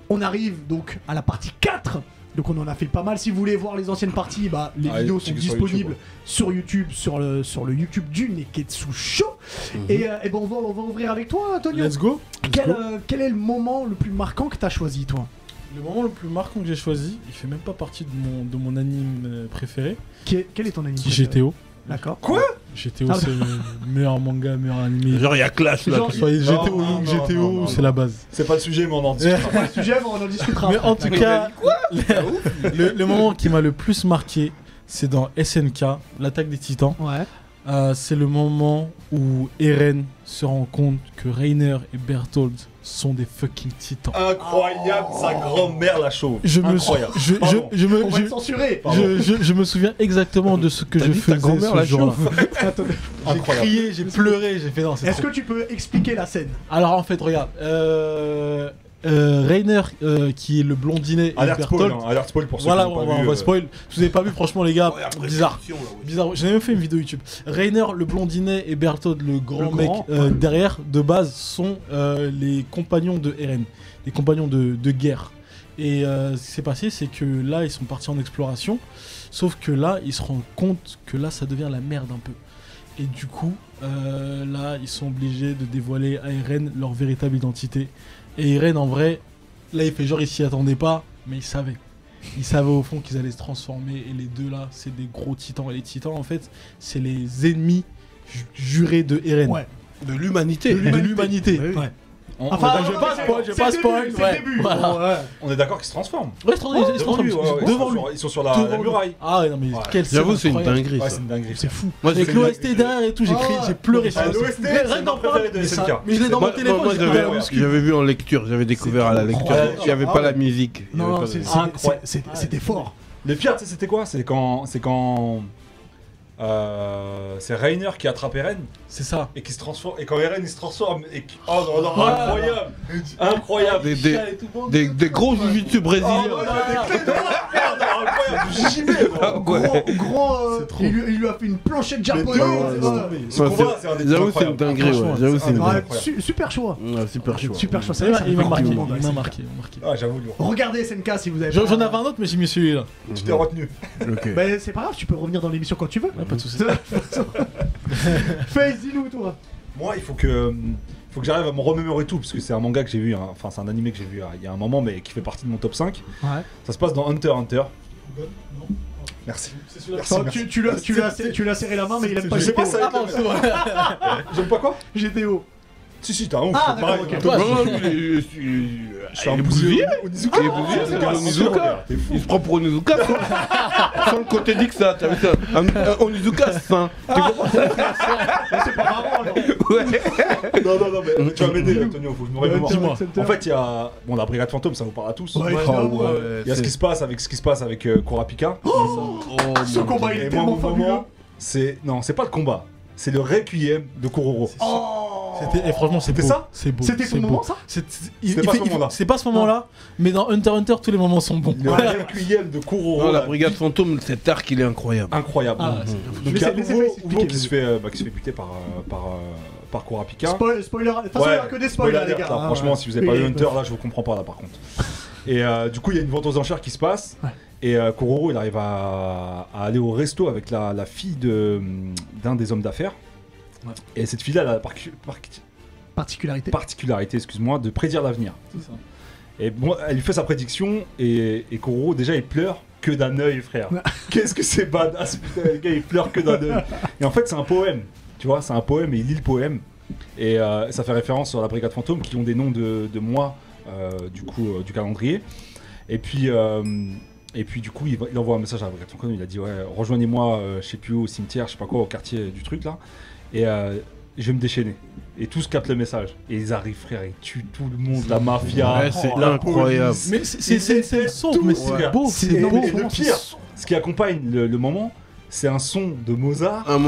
On arrive donc à la partie 4. Donc on en a fait pas mal. Si vous voulez voir les anciennes parties, les vidéos sont disponibles sur YouTube, sur le YouTube du Neketsu Show. Et ben on va ouvrir avec toi, Antonio. Let's go. Quel est le moment le plus marquant que t'as choisi, toi? Le moment le plus marquant que j'ai choisi, il fait même pas partie de mon anime préféré. Quel est ton anime préféré? GTO. D'accord. Quoi? GTO, c'est le meilleur manga, meilleur animé. Genre, il y a clash là. Soit GTO ou GTO, c'est la base. C'est pas le sujet, mais on en discutera. C'est pas le sujet, mais on en discutera. Mais en tout cas, le moment qui m'a le plus marqué, c'est dans SNK, l'attaque des titans. Ouais. C'est le moment où Eren se rend compte que Reiner et Berthold sont des fucking titans. Incroyable, sa grand-mère la chauve. Incroyable. On va te censurer. Je me souviens exactement de ce que je faisais ce jour-là. J'ai crié, j'ai pleuré, j'ai fait non. Est-ce que tu peux expliquer la scène? Alors en fait, regarde. Reiner, qui est le blondinet, alerte et Berthold. spoil, alerte spoil pour ceux voilà, qui n'ont on pas vu, va spoil. Si vous avez pas vu, franchement, les gars, bizarre. J'en ai même fait une vidéo YouTube. Reiner, le blondinet, et Berthold, le grand mec derrière, de base, sont les compagnons de Eren, les compagnons de guerre. Et ce qui s'est passé, c'est que là, ils sont partis en exploration. Sauf que là, ils se rendent compte que là, ça devient la merde un peu. Et du coup, là, ils sont obligés de dévoiler à Eren leur véritable identité. Et Eren, en vrai, là, il fait genre, il s'y attendait pas, mais il savait. Il savait au fond qu'ils allaient se transformer. Et les deux, là, c'est des gros titans. Et les titans, en fait, c'est les ennemis jurés de Eren. Ouais. De l'humanité. De l'humanité. Ouais. Enfin, je vais pas spoil. Voilà. On est d'accord qu'ils se transforment. Ouais, ils se transforment devant lui. Ils sont sur la muraille. Ah ouais, non mais quelle scène. J'avoue, c'est une incroyable. dinguerie. Ouais, Ça. c'est une dinguerie. C'est fou. Moi, Avec l'OST derrière et tout, j'ai crié, j'ai pleuré. L'OST, c'est mon préféré de SNK. Mais je l'ai dans mon téléphone. Moi, j'avais vu en lecture, j'avais découvert à la lecture. Il n'y avait pas la musique. Non, c'était fort. Le pire, tu sais, c'était quoi? C'est quand c'est Reiner qui attrape Eren. C'est ça. Et qui se transforme. Et quand Eren il se transforme. Oh non, non, incroyable! Incroyable! Des gros jiu-jitsu brésiliens. Il lui a fait une planchette japonaise. J'avoue, c'est une dinguerie. Super choix. Super choix. Il m'a marqué. Ah, j'avoue. Regardez SNK si vous avez. J'en avais un autre, mais j'ai mis celui-là. Tu t'es retenu. Mais c'est pas grave, tu peux revenir dans l'émission quand tu veux. Pas de soucis. Face, dis-nous, toi. Moi, il faut que j'arrive à me remémorer tout, parce que c'est un manga que j'ai vu, enfin c'est un animé que j'ai vu il y a un moment, mais qui fait partie de mon top 5. Ouais. Ça se passe dans Hunter x Hunter. Merci. Tu l'as serré la main, mais il aime pas GTO. Je sais pas ça. J'aime pas quoi? GTO. Si, t'as un ouf. Ah, d'accord, ok. Je suis un bousier. Il se prend pour Onizuka. Sans le côté dit que ça. T'as vu ça? Onizuka, c'est ça. C'est pas marrant, non. Non, mais tu vas m'aider, Antonio, faut que je me remémore. En fait, il y a. Bon, la Brigade Fantôme, ça vous parle à tous. Il y a ce qui se passe avec Kurapika. Ce combat, il est tellement fabuleux. Non, c'est pas le combat. C'est le Requiem de Kuroro. Franchement, c'était ça. C'est beau. C'était ton moment, ça? C'était pas ce moment-là. C'est pas ce moment-là, mais dans Hunter x Hunter, tous les moments sont bons. Le Requiem de Kuroro. La Brigade Fantôme, cet arc, il est incroyable. Incroyable. Donc il y a Uvo qui se fait buter par Kurapika. Spoiler, de toute façon, il n'y a que des spoilers, les gars. Franchement, si vous avez pas eu Hunter, là, je vous comprends pas, là, par contre. Et du coup, il y a une vente aux enchères qui se passe. Ouais. Et Kororo, il arrive à aller au resto avec la fille d'un des hommes d'affaires. Ouais. Et cette fille-là, elle a la particularité, excuse-moi, de prédire l'avenir. C'est ça. Et bon, elle lui fait sa prédiction et Kororo, déjà, il pleure que d'un œil, frère. Qu'est-ce que c'est badass, putain, le gars, il pleure que d'un œil. Et en fait, c'est un poème. Tu vois, c'est un poème et il lit le poème. Et ça fait référence sur la Brigade Fantôme qui ont des noms de mois, du calendrier. Et puis du coup, il envoie un message à la Brigade Fantôme. Il a dit ouais, rejoignez-moi, je sais plus au cimetière, je sais pas quoi, au quartier du truc là. Et je vais me déchaîner. Et tous captent le message. Et ils arrivent, frère, ils tuent tout le monde, la mafia. Ouais, c'est incroyable. Mais c'est sombre, mais c'est beau. C'est beau. Et le pire, ce qui accompagne le moment, c'est un son de Mozart. Un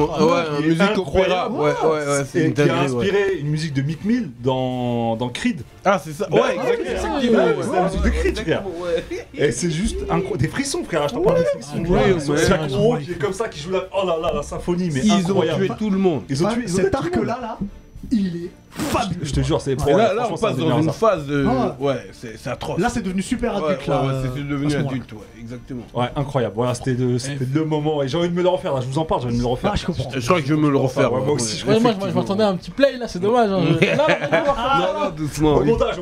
musique opéra. Ouais, c'est qui a inspiré une musique de Mick Mill dans Creed. Ah, c'est ça. Ouais, exactement. C'est la musique de Creed, frère. Et c'est juste des frissons, frère. Je t'en parle des frissons. C'est un gros qui est comme ça, qui joue la symphonie, mais incroyable. Ils ont tué tout le monde. Cet arc-là, il est fabuleux. Je te jure, c'est là on passe dans une phase de ouais, c'est atroce. Là c'est devenu super adulte là. C'est devenu adulte, ouais, exactement. Ouais, incroyable. Voilà, c'était le moment et j'ai envie de me le refaire là, je vous en parle, j'ai envie de me le refaire. Ah, je comprends. Je crois que je vais me le refaire. Moi aussi moi je m'attendais à un petit play là, c'est dommage. Non, doucement. Au montage.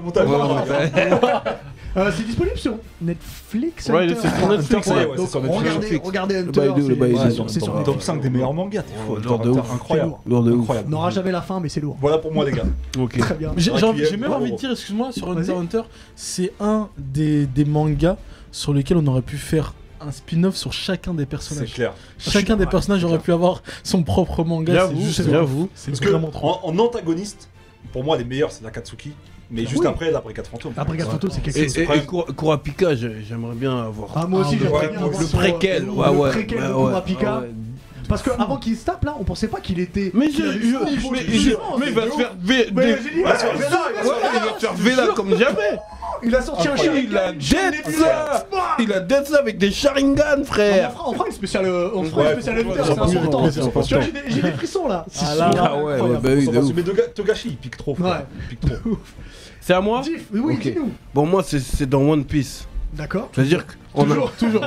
C'est disponible sur Netflix. Ouais, c'est sur Netflix. Regardez Hunter, c'est sur le top 5 des meilleurs mangas. Incroyable. N'aura jamais la fin, mais c'est lourd. Voilà pour moi les gars. Ok. Très bien. J'ai même envie de dire, excuse-moi, sur Hunter, c'est un des mangas sur lesquels on aurait pu faire un spin-off sur chacun des personnages. C'est clair. Chacun des personnages aurait pu avoir son propre manga. J'avoue. C'est vraiment trop. En antagoniste, pour moi les meilleurs c'est l'Akatsuki. Mais juste après, la Brigade Fantôme. La Brigade Fantôme, c'est quelque chose. Et Kurapika, j'aimerais bien avoir. Ah, moi aussi, j'aimerais bien avoir le préquel. Le préquel de Kurapika. Parce qu'avant qu'il se tape là, on pensait pas qu'il était. Mais il va se faire Vela comme jamais. Il a sorti un Sharingan. Il a dead ça avec des Sharingan, frère. On fera une spéciale Hunter, c'est important. J'ai des frissons là. Ah ouais, bah oui. Mais Togashi, il pique trop, frère. C'est à moi? Oui, dis-nous. Bon, moi, c'est dans One Piece. D'accord. C'est-à-dire qu'on toujours.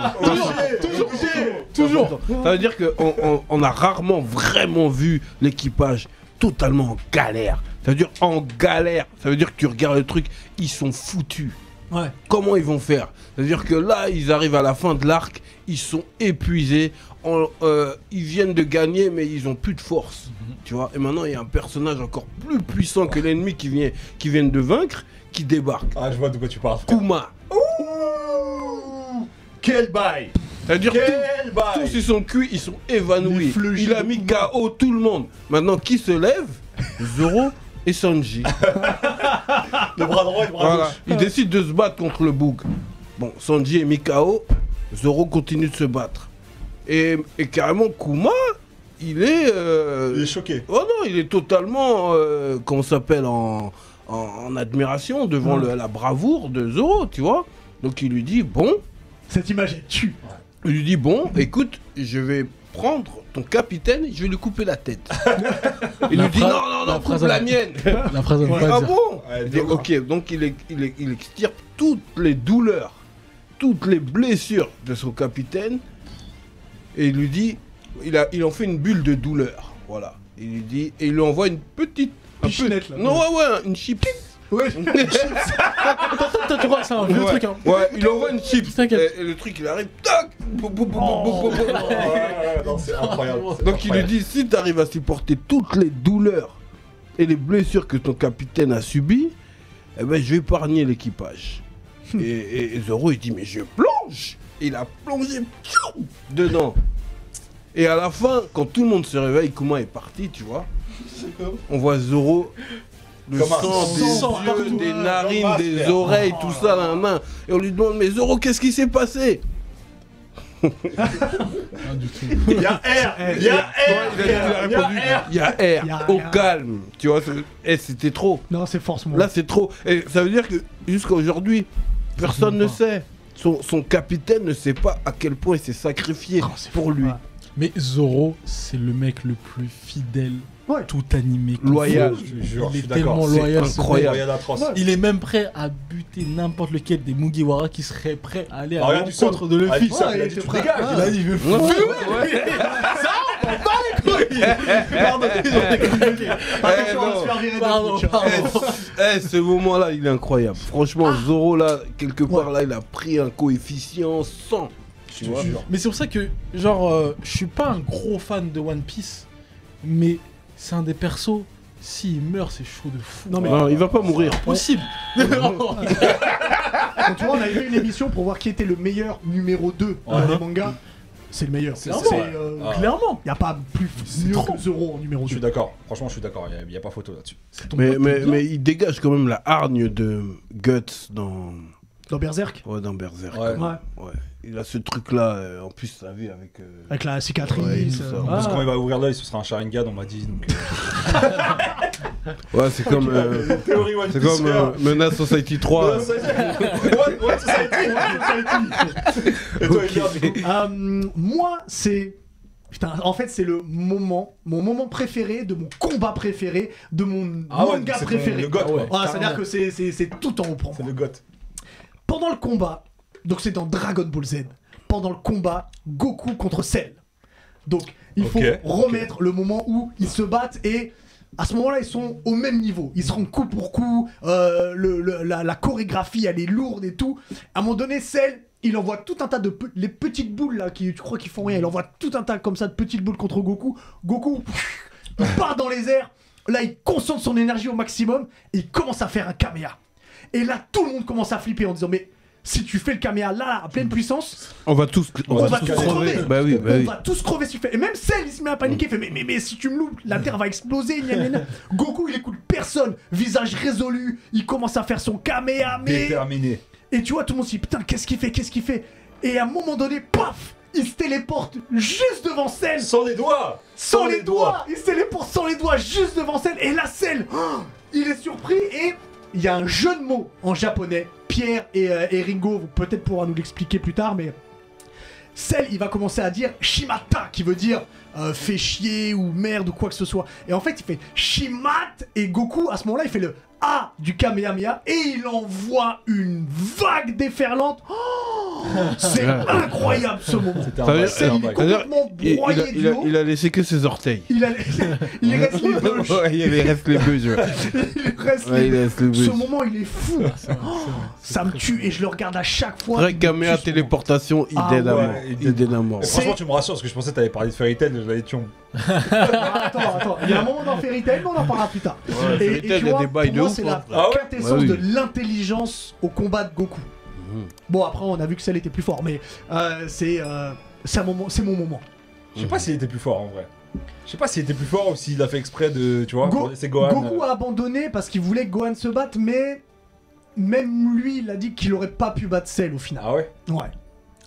Ça veut dire qu'on a rarement vraiment vu l'équipage totalement en galère. Ça veut dire en galère. Ça veut dire que tu regardes le truc, ils sont foutus. Ouais. Comment ils vont faire? Ça veut dire que là, ils arrivent à la fin de l'arc, ils sont épuisés. Ils viennent de gagner, mais ils ont plus de force. Tu vois? Et maintenant, il y a un personnage encore plus puissant que l'ennemi qui viennent de vaincre, qui débarque. Ah, je vois de quoi tu parles. Kuma. Quel bail! C'est-à-dire tous ils sont cuits, ils sont évanouis. Il a mis KO tout le monde. Maintenant, qui se lève? Zoro et Sanji. Le bras droit et le bras gauche. Ils décident de se battre contre le bug. Bon, Sanji est mis KO, Zoro continue de se battre. Et carrément, Kuma, il est choqué. Oh non, il est totalement, comment ça s'appelle, en admiration devant la bravoure de Zoro, tu vois. Donc il lui dit, bon... Cette image est tue. Il lui dit, bon, écoute, je vais prendre ton capitaine, je vais lui couper la tête. Il lui dit, non, coupe la mienne. La phrase ah bon? Ok, donc il extirpe toutes les douleurs, toutes les blessures de son capitaine. Et il lui dit, il en fait une bulle de douleur. Voilà. Il lui dit, et il lui envoie une petite... Pichenette, là. Non, une chip. Ouais. Tu vois, c'est un vieux truc. Hein. Ouais, il envoie une chip. T'inquiète. Et le truc, il arrive. Tac. C'est incroyable. Donc il lui dit, si tu arrives à supporter toutes les douleurs et les blessures que ton capitaine a subies, eh ben, je vais épargner l'équipage. Et Zoro, il dit, mais je plonge. Il a plongé dedans. Et à la fin, quand tout le monde se réveille, Kuma est parti, tu vois. On voit Zoro, le sang des yeux, des narines, des oreilles, tout ça dans la main. Et on lui demande, mais Zoro, qu'est-ce qui s'est passé? Il y a R, il y a R, il y a R, au calme. Tu vois, c'était trop. Non, c'est forcément. Là, c'est trop. Et ça veut dire que jusqu'à aujourd'hui, personne ne sait. Son capitaine ne sait pas à quel point il s'est sacrifié pour lui. Mais Zoro, c'est le mec le plus fidèle, tout animé. Loyal. Je jure, il je suis est tellement d'accord. loyal. C'est incroyable. Il est même prêt à buter n'importe lequel des Mugiwara qui serait prêt à aller à regarde, l'encontre de Luffy. il a dit tu dégages. Il a dit je veux fumer. Ça, on va pas les couilles. Attention à se faire virer de Twitch. Ce moment-là, il est incroyable. Franchement, Zoro, là, quelque part, là, il a pris un coefficient 100. Tu vois. Mais c'est pour ça que, genre, je suis pas un gros fan de One Piece, mais c'est un des persos. S'il meurt, c'est chaud de fou. Non, il va pas mourir. Possible. Donc, tu vois, on a eu une émission pour voir qui était le meilleur numéro 2 des mangas. C'est le meilleur. Clairement. Il n'y a pas plus mieux que Zoro en numéro 2. Je suis d'accord. Franchement, je suis d'accord. Il n'y a pas photo là-dessus. Mais il dégage quand même la hargne de Guts dans Berserk. Ouais, dans Berserk. Ouais. Il a ce truc-là, en plus, t'as vu, avec la cicatrice. Parce que quand il va ouvrir l'œil, ce sera un Sharingan, on m'a dit. Donc, ouais, c'est comme, Menace Society 3. What Society. Et toi, Edgar, du coup moi, c'est... Putain, en fait, c'est mon moment préféré, de mon combat préféré, de mon manga préféré. Le GOAT, c'est-à-dire que c'est tout en haut pour moi. C'est le GOAT. Pendant le combat, donc c'est dans Dragon Ball Z, pendant le combat, Goku contre Cell. Donc, il faut remettre le moment où ils se battent et à ce moment-là, ils sont au même niveau. Ils seront coup pour coup, la chorégraphie, elle est lourde et tout. À un moment donné, Cell, il envoie tout un tas de les petites boules là, tu crois qu'ils font rien, il envoie tout un tas comme ça de petites boules contre Goku. Goku, il part dans les airs. Là, il concentre son énergie au maximum et il commence à faire un Kamea. Et là, tout le monde commence à flipper en disant mais si tu fais le Kamea là à pleine puissance, on va tous crever. On va tous crever si tu fais. Et même Cell, il se met à paniquer, il fait mais si tu me loupes, la terre va exploser. Goku, il écoute personne, visage résolu, il commence à faire son Kamea, mais déterminé. Et tu vois, tout le monde se dit putain, qu'est-ce qu'il fait. Et à un moment donné, paf, il se téléporte juste devant Cell. Sans les doigts. Il se téléporte sans les doigts juste devant Cell. Et là, Cell, il est surpris et il y a un jeu de mots en japonais. Pierre et Ringo peut-être pourra nous l'expliquer plus tard, mais Cell, il va commencer à dire Shimata, qui veut dire fait chier ou merde ou quoi que ce soit. Et en fait, il fait Shimat et Goku, à ce moment-là, il fait le A du Kamehameha et il envoie une vague déferlante. C'est incroyable ce moment. C'est complètement broyé du haut. Il a laissé que ses orteils. Il reste les bûches. Il reste les bûches. Ce moment, il est fou. Ça me tue et je le regarde à chaque fois. Vrai Kamea téléportation, idem à mort. Franchement, tu me rassures parce que je pensais que t'allais parler de Fairy Tail et je l'avais tué. Attends, il y a un moment dans Fairy Tail, mais on en parlera plus tard. Et tu vois, pour moi, c'est la quintessence de l'intelligence au combat de Goku. Bon, après, on a vu que Cell était plus fort, mais c'est mon moment. Je sais pas s'il était plus fort en vrai. Je sais pas s'il était plus fort ou s'il a fait exprès de. Tu vois, c'est Gohan. Goku a abandonné parce qu'il voulait que Gohan se batte, mais même lui, il a dit qu'il aurait pas pu battre Cell au final. Ah ouais. Ouais.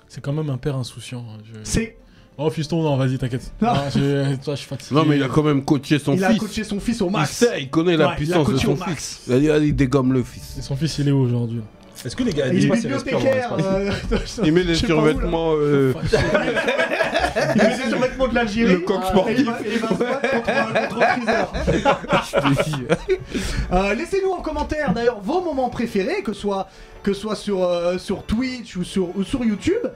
C'est quand même un père insouciant. C'est. Oh fiston, non, vas-y, t'inquiète. Non. Je suis fatigué. Non, mais il a quand même coaché son fils. Il a coaché son fils au max. Il connaît la puissance de son fils. Il a dit, allez, dégomme le fils. Et son fils, il est où aujourd'hui? Est-ce que les gars, il est bibliothécaire. Il met des survêtements. Il met des survêtements de l'Algérie. Le coq sportif. Et il va se battre contre Freezer. Laissez-nous en commentaire d'ailleurs vos moments préférés, que ce soit sur Twitch ou sur YouTube.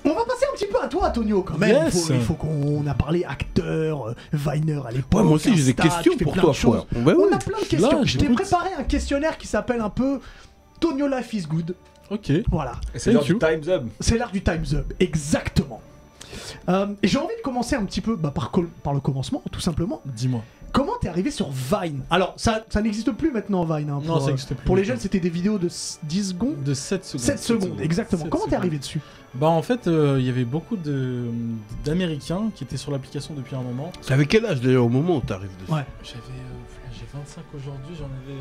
On va passer un petit peu à toi, Antonio, quand même. Yes. Il faut qu'on a parlé acteur, Viner à l'époque. Ouais, moi aussi, j'ai des questions pour toi, frère. On a plein de questions. Je t'ai préparé un questionnaire qui s'appelle un peu Tonio Life is Good. Ok. Voilà. Et c'est l'heure du Time's Up. C'est l'heure du Time's Up, exactement. Et j'ai envie de commencer un petit peu par le commencement, tout simplement. Dis-moi. Comment t'es arrivé sur Vine? Alors, ça n'existe plus maintenant, Vine. Hein, non, ça n'existe plus. Pour les jeunes, c'était des vidéos de 10 secondes. De 7 secondes. 7 secondes, exactement. Comment t'es arrivé dessus? Bah, en fait, il y avait beaucoup d'Américains qui étaient sur l'application depuis un moment. T'avais quel âge d'ailleurs au moment où t'arrives dessus? Ouais. J'ai 25 aujourd'hui, j'en avais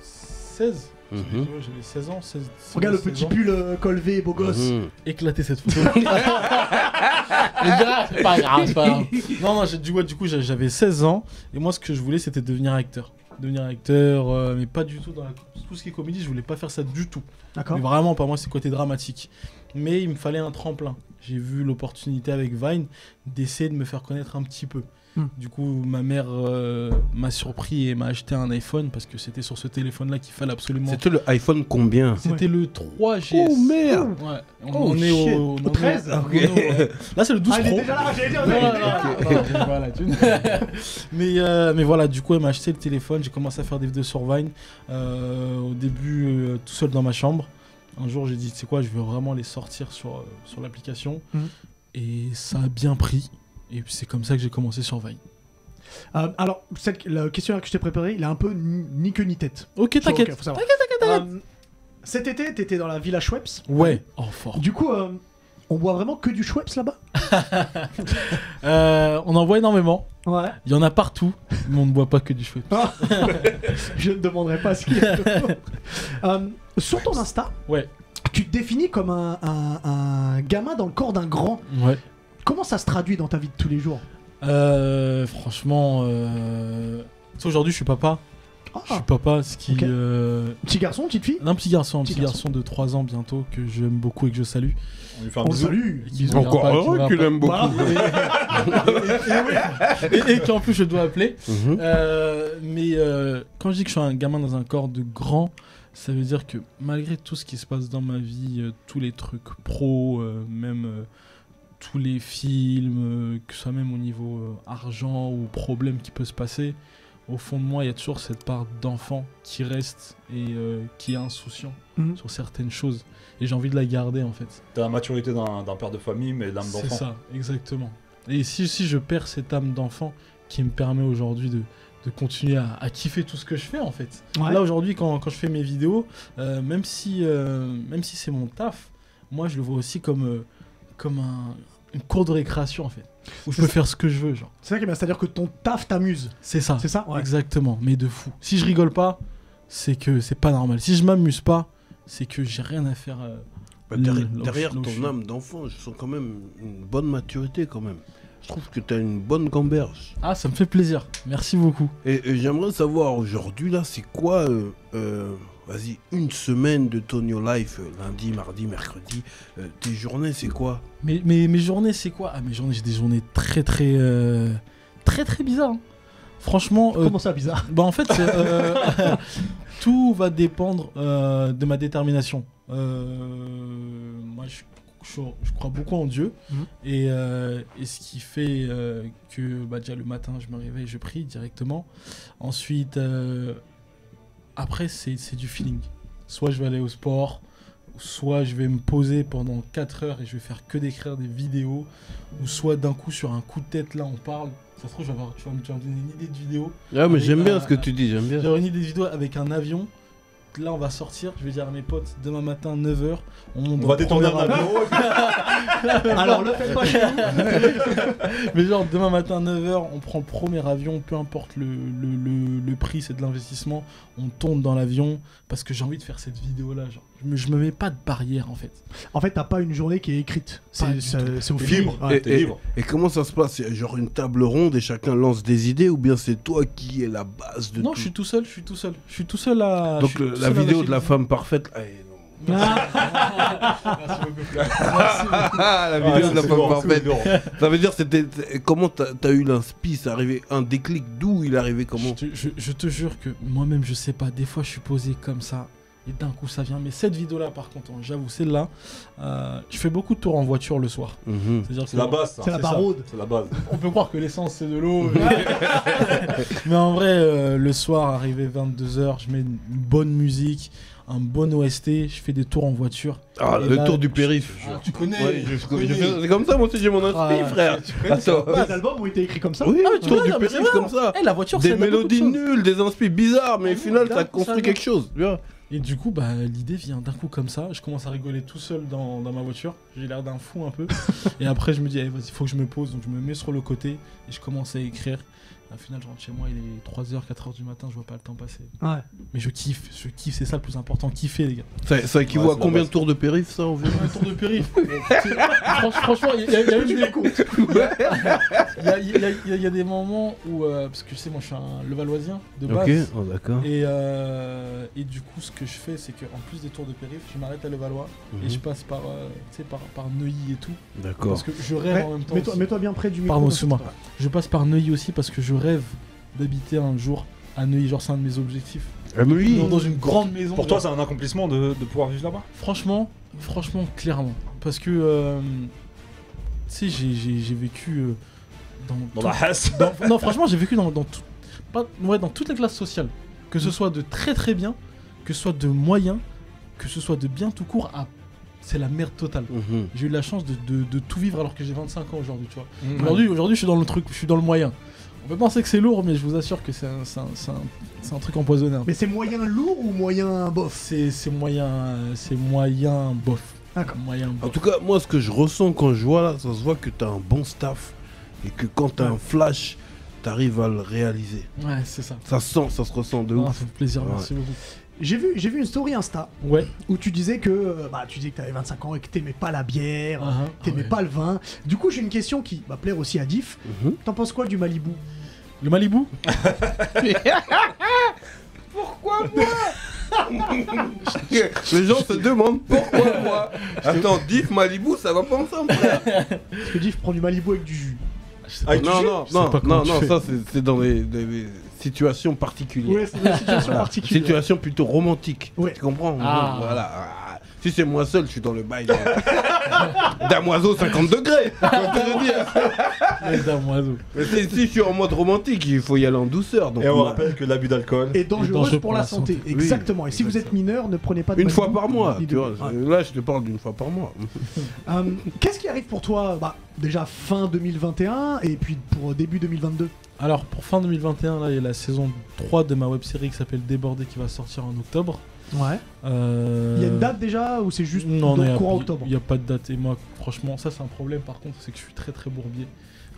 16. J'avais 16 ans. Regarde le petit pull colvé, beau gosse. Éclater cette photo. C'est pas grave, c'est pas grave. Non, du coup, j'avais 16 ans et moi, ce que je voulais, c'était devenir acteur. devenir acteur, mais pas du tout dans tout ce qui est comédie, je voulais pas faire ça du tout. D'accord. Mais vraiment, pas moi, c'est côté dramatique. Mais il me fallait un tremplin. J'ai vu l'opportunité avec Vine d'essayer de me faire connaître un petit peu. Du coup, ma mère m'a surpris et m'a acheté un iPhone parce que c'était sur ce téléphone-là qu'il fallait absolument. C'était le iPhone combien? C'était le 3GS. Oh merde! Ouais. On est au 13. Là, c'est le 12 Ah, il est Pro. déjà là, j'allais dire. Voilà, mais voilà, du coup, elle m'a acheté le téléphone. J'ai commencé à faire des vidéos sur Vine. Au début, tout seul dans ma chambre. Un jour, j'ai dit, tu sais quoi, je vais vraiment les sortir sur l'application. Et ça a bien pris. Et c'est comme ça que j'ai commencé sur Vine. Alors, le questionnaire que je t'ai préparé, il a un peu ni queue ni tête. Ok, t'inquiète. T'inquiète. Cet été, t'étais dans la Villa Schweppes. Ouais. Oh, fort. Du coup, on boit vraiment que du Schweppes là-bas? On en voit énormément. Ouais. Il y en a partout, mais on ne boit pas que du Schweppes. Je ne demanderai pas ce qu'il y a. Sur ton Insta, ouais. Tu te définis comme un gamin dans le corps d'un grand. Ouais. Comment ça se traduit dans ta vie de tous les jours? Franchement, aujourd'hui je suis papa. Je suis papa, ce qui... Okay. Petit garçon, petite fille? Un petit garçon de 3 ans bientôt que j'aime beaucoup et que je salue. On lui fait un bisou. Bisous. Encore heureux que tu l'aimes beaucoup. Et qu'en plus je dois appeler. Mais quand je dis que je suis un gamin dans un corps de grand, ça veut dire que malgré tout ce qui se passe dans ma vie, tous les trucs pro, même tous les films, que ce soit même au niveau argent ou problème qui peut se passer, au fond de moi, il y a toujours cette part d'enfant qui reste et qui est insouciant sur certaines choses. Et j'ai envie de la garder en fait. T'as la maturité d'un père de famille, mais l'âme d'enfant. C'est ça, exactement. Et si je perds cette âme d'enfant qui me permet aujourd'hui de continuer à kiffer tout ce que je fais en fait. Ouais. Là aujourd'hui quand je fais mes vidéos, même si c'est mon taf, moi je le vois aussi comme une cour de récréation en fait. Où je peux faire ce que je veux genre. C'est ça qui est bien, c'est-à-dire que ton taf t'amuse. C'est ça. C'est ça, ouais. Exactement, mais de fou. Si je rigole pas, c'est que c'est pas normal. Si je m'amuse pas, c'est que j'ai rien à faire. Derrière ton âme d'enfant, je sens quand même une bonne maturité quand même. Je trouve que tu as une bonne gamberge. Ah, ça me fait plaisir. Merci beaucoup. Et j'aimerais savoir aujourd'hui, là, c'est quoi, vas-y, une semaine de Tonio Life, lundi, mardi, mercredi. Tes journées, c'est quoi? Mes journées, c'est quoi? Ah, mes journées, j'ai des journées très bizarres. Hein. Franchement... Comment ça, bizarre? Bah, en fait, tout va dépendre de ma détermination. Moi, je crois beaucoup en Dieu et ce qui fait que déjà le matin je me réveille, je prie directement. Ensuite, après c'est du feeling. Soit je vais aller au sport, soit je vais me poser pendant 4 heures et je vais faire que d'écrire des vidéos, ou soit d'un coup sur un coup de tête là on parle. Ça se trouve tu vas me donner une idée de vidéo. Ah mais j'aime bien ce que tu dis, j'aime bien. J'ai une idée de vidéo avec un avion. Là, on va sortir. Je vais dire à mes potes, demain matin, 9h, on va détourner un avion. Alors, le faites pas chez nous. Mais genre, demain matin, 9h, on prend le premier avion, peu importe le prix, c'est de l'investissement. On tourne dans l'avion parce que j'ai envie de faire cette vidéo-là. Genre, je me mets pas de barrière, en fait. En fait, t'as pas une journée qui est écrite. C'est au film. T'es libre. Et comment ça se passe? Genre une table ronde et chacun lance des idées, ou bien c'est toi qui es la base de tout? Non, je suis tout seul. Je suis tout seul à... Donc la vidéo de la femme parfaite... Merci beaucoup. La vidéo de la femme parfaite. Ça veut dire, comment t'as eu l'inspi? C'est arrivé un déclic, d'où il est arrivé, comment? Je te jure que moi-même je sais pas, des fois je suis posé comme ça et d'un coup ça vient. Mais cette vidéo là par contre, j'avoue, celle-là, je fais beaucoup de tours en voiture le soir. C'est-à-dire c'est la base, c'est la baraude. C'est la base. On peut croire que l'essence c'est de l'eau. Mais en vrai, le soir, arrivé 22h, je mets une bonne musique, un bon OST, je fais des tours en voiture. Ah, le tour du périph'. Tu connais, ouais, c'est comme ça, moi aussi j'ai mon inspi, frère. Attends, des albums ont été écrits comme ça. Oui, le tour du périph' comme ça. La voiture, des mélodies nulles, des inspi bizarres, mais au final ça construit quelque chose. Et du coup, l'idée vient d'un coup comme ça. Je commence à rigoler tout seul dans ma voiture. J'ai l'air d'un fou un peu. Et après, je me dis, vas-y, il faut que je me pose. Donc je me mets sur le côté et je commence à écrire. Au final, je rentre chez moi, il est 3h, 4h du matin, je vois pas le temps passer. Ouais. Mais je kiffe, c'est ça le plus important, kiffer les gars. Ça équivaut à combien de tours de périph' ça environ? Un tour de périph'. Franchement, il y a une il y a des moments où, parce que tu sais, moi je suis un Levalloisien de base. Ok, oh, d'accord. Et du coup, ce que je fais, c'est qu'en plus des tours de périph', je m'arrête à Levallois et je passe par, par Neuilly et tout. D'accord. Parce que je rêve en même temps. Mets-toi bien près du micro. Pardon, excuse-moi. Je passe par Neuilly aussi parce que je rêve d'habiter un jour à Neuilly. Genre, c'est un de mes objectifs. Dans une grande maison. Pour toi, c'est un accomplissement de pouvoir vivre là-bas? Franchement, clairement. Parce que, tu sais, j'ai vécu dans la Hesse. Non, franchement, j'ai vécu dans toutes les classes sociales. Que ce soit de très très bien, que ce soit de moyen, que ce soit de bien tout court, c'est la merde totale. J'ai eu la chance de tout vivre alors que j'ai 25 ans aujourd'hui, tu vois. Aujourd'hui, je suis dans le truc, je suis dans le moyen. On peut penser que c'est lourd, mais je vous assure que c'est un truc empoisonné. Mais c'est moyen lourd ou moyen bof? C'est moyen bof. D'accord. En tout cas, moi, ce que je ressens quand je vois là, ça se voit que t'as un bon staff et que quand t'as un flash, t'arrives à le réaliser. Ouais, c'est ça. Ça se ressent de ouf. Ça fait plaisir, merci beaucoup. J'ai vu une story Insta où tu disais que t'avais 25 ans et que t'aimais pas la bière, t'aimais pas le vin. Du coup, j'ai une question qui va plaire aussi à Diff. T'en penses quoi du Malibu? Le Malibu? Pourquoi moi? Les gens se demandent pourquoi moi. Attends, Diff, Malibu, ça va pas ensemble, frère. Parce que Diff prend du Malibu avec du jus. Non, ça c'est dans des situations particulières. Ouais, c'est des situations particulières. Situation plutôt romantique. Ouais. Tu comprends? Ah. Voilà. Si c'est moi seul, je suis dans le bail damoiseau 50 degrés. Damoiseau. Mais si je suis en mode romantique, il faut y aller en douceur. Donc et on rappelle que l'abus d'alcool est dangereux pour la santé. Exactement. Et si vous êtes mineur, ne prenez pas de une fois par mois. Tu vois. Là, je te parle d'une fois par mois. Qu'est-ce qui arrive pour toi déjà fin 2021 et puis pour début 2022? Alors pour fin 2021, là il y a la saison 3 de ma web-série qui s'appelle Débordé qui va sortir en octobre. Ouais. Il y a une date déjà ou c'est juste courant octobre? Il n'y a pas de date. Et moi, franchement, ça c'est un problème par contre, c'est que je suis très très bourbier.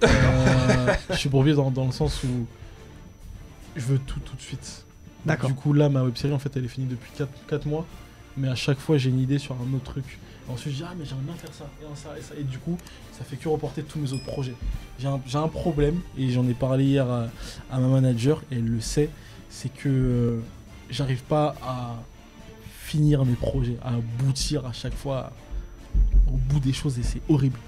Je suis bourbier dans le sens où je veux tout de suite. D'accord. Du coup, là, ma web-série en fait elle est finie depuis 4 mois, mais à chaque fois j'ai une idée sur un autre truc. Et ensuite je dis mais j'aimerais bien faire ça et ça et ça. Et du coup, ça fait que reporter tous mes autres projets. J'ai un problème et j'en ai parlé hier à ma manager et elle le sait, c'est que j'arrive pas à finir mes projets, à aboutir à chaque fois au bout des choses et c'est horrible.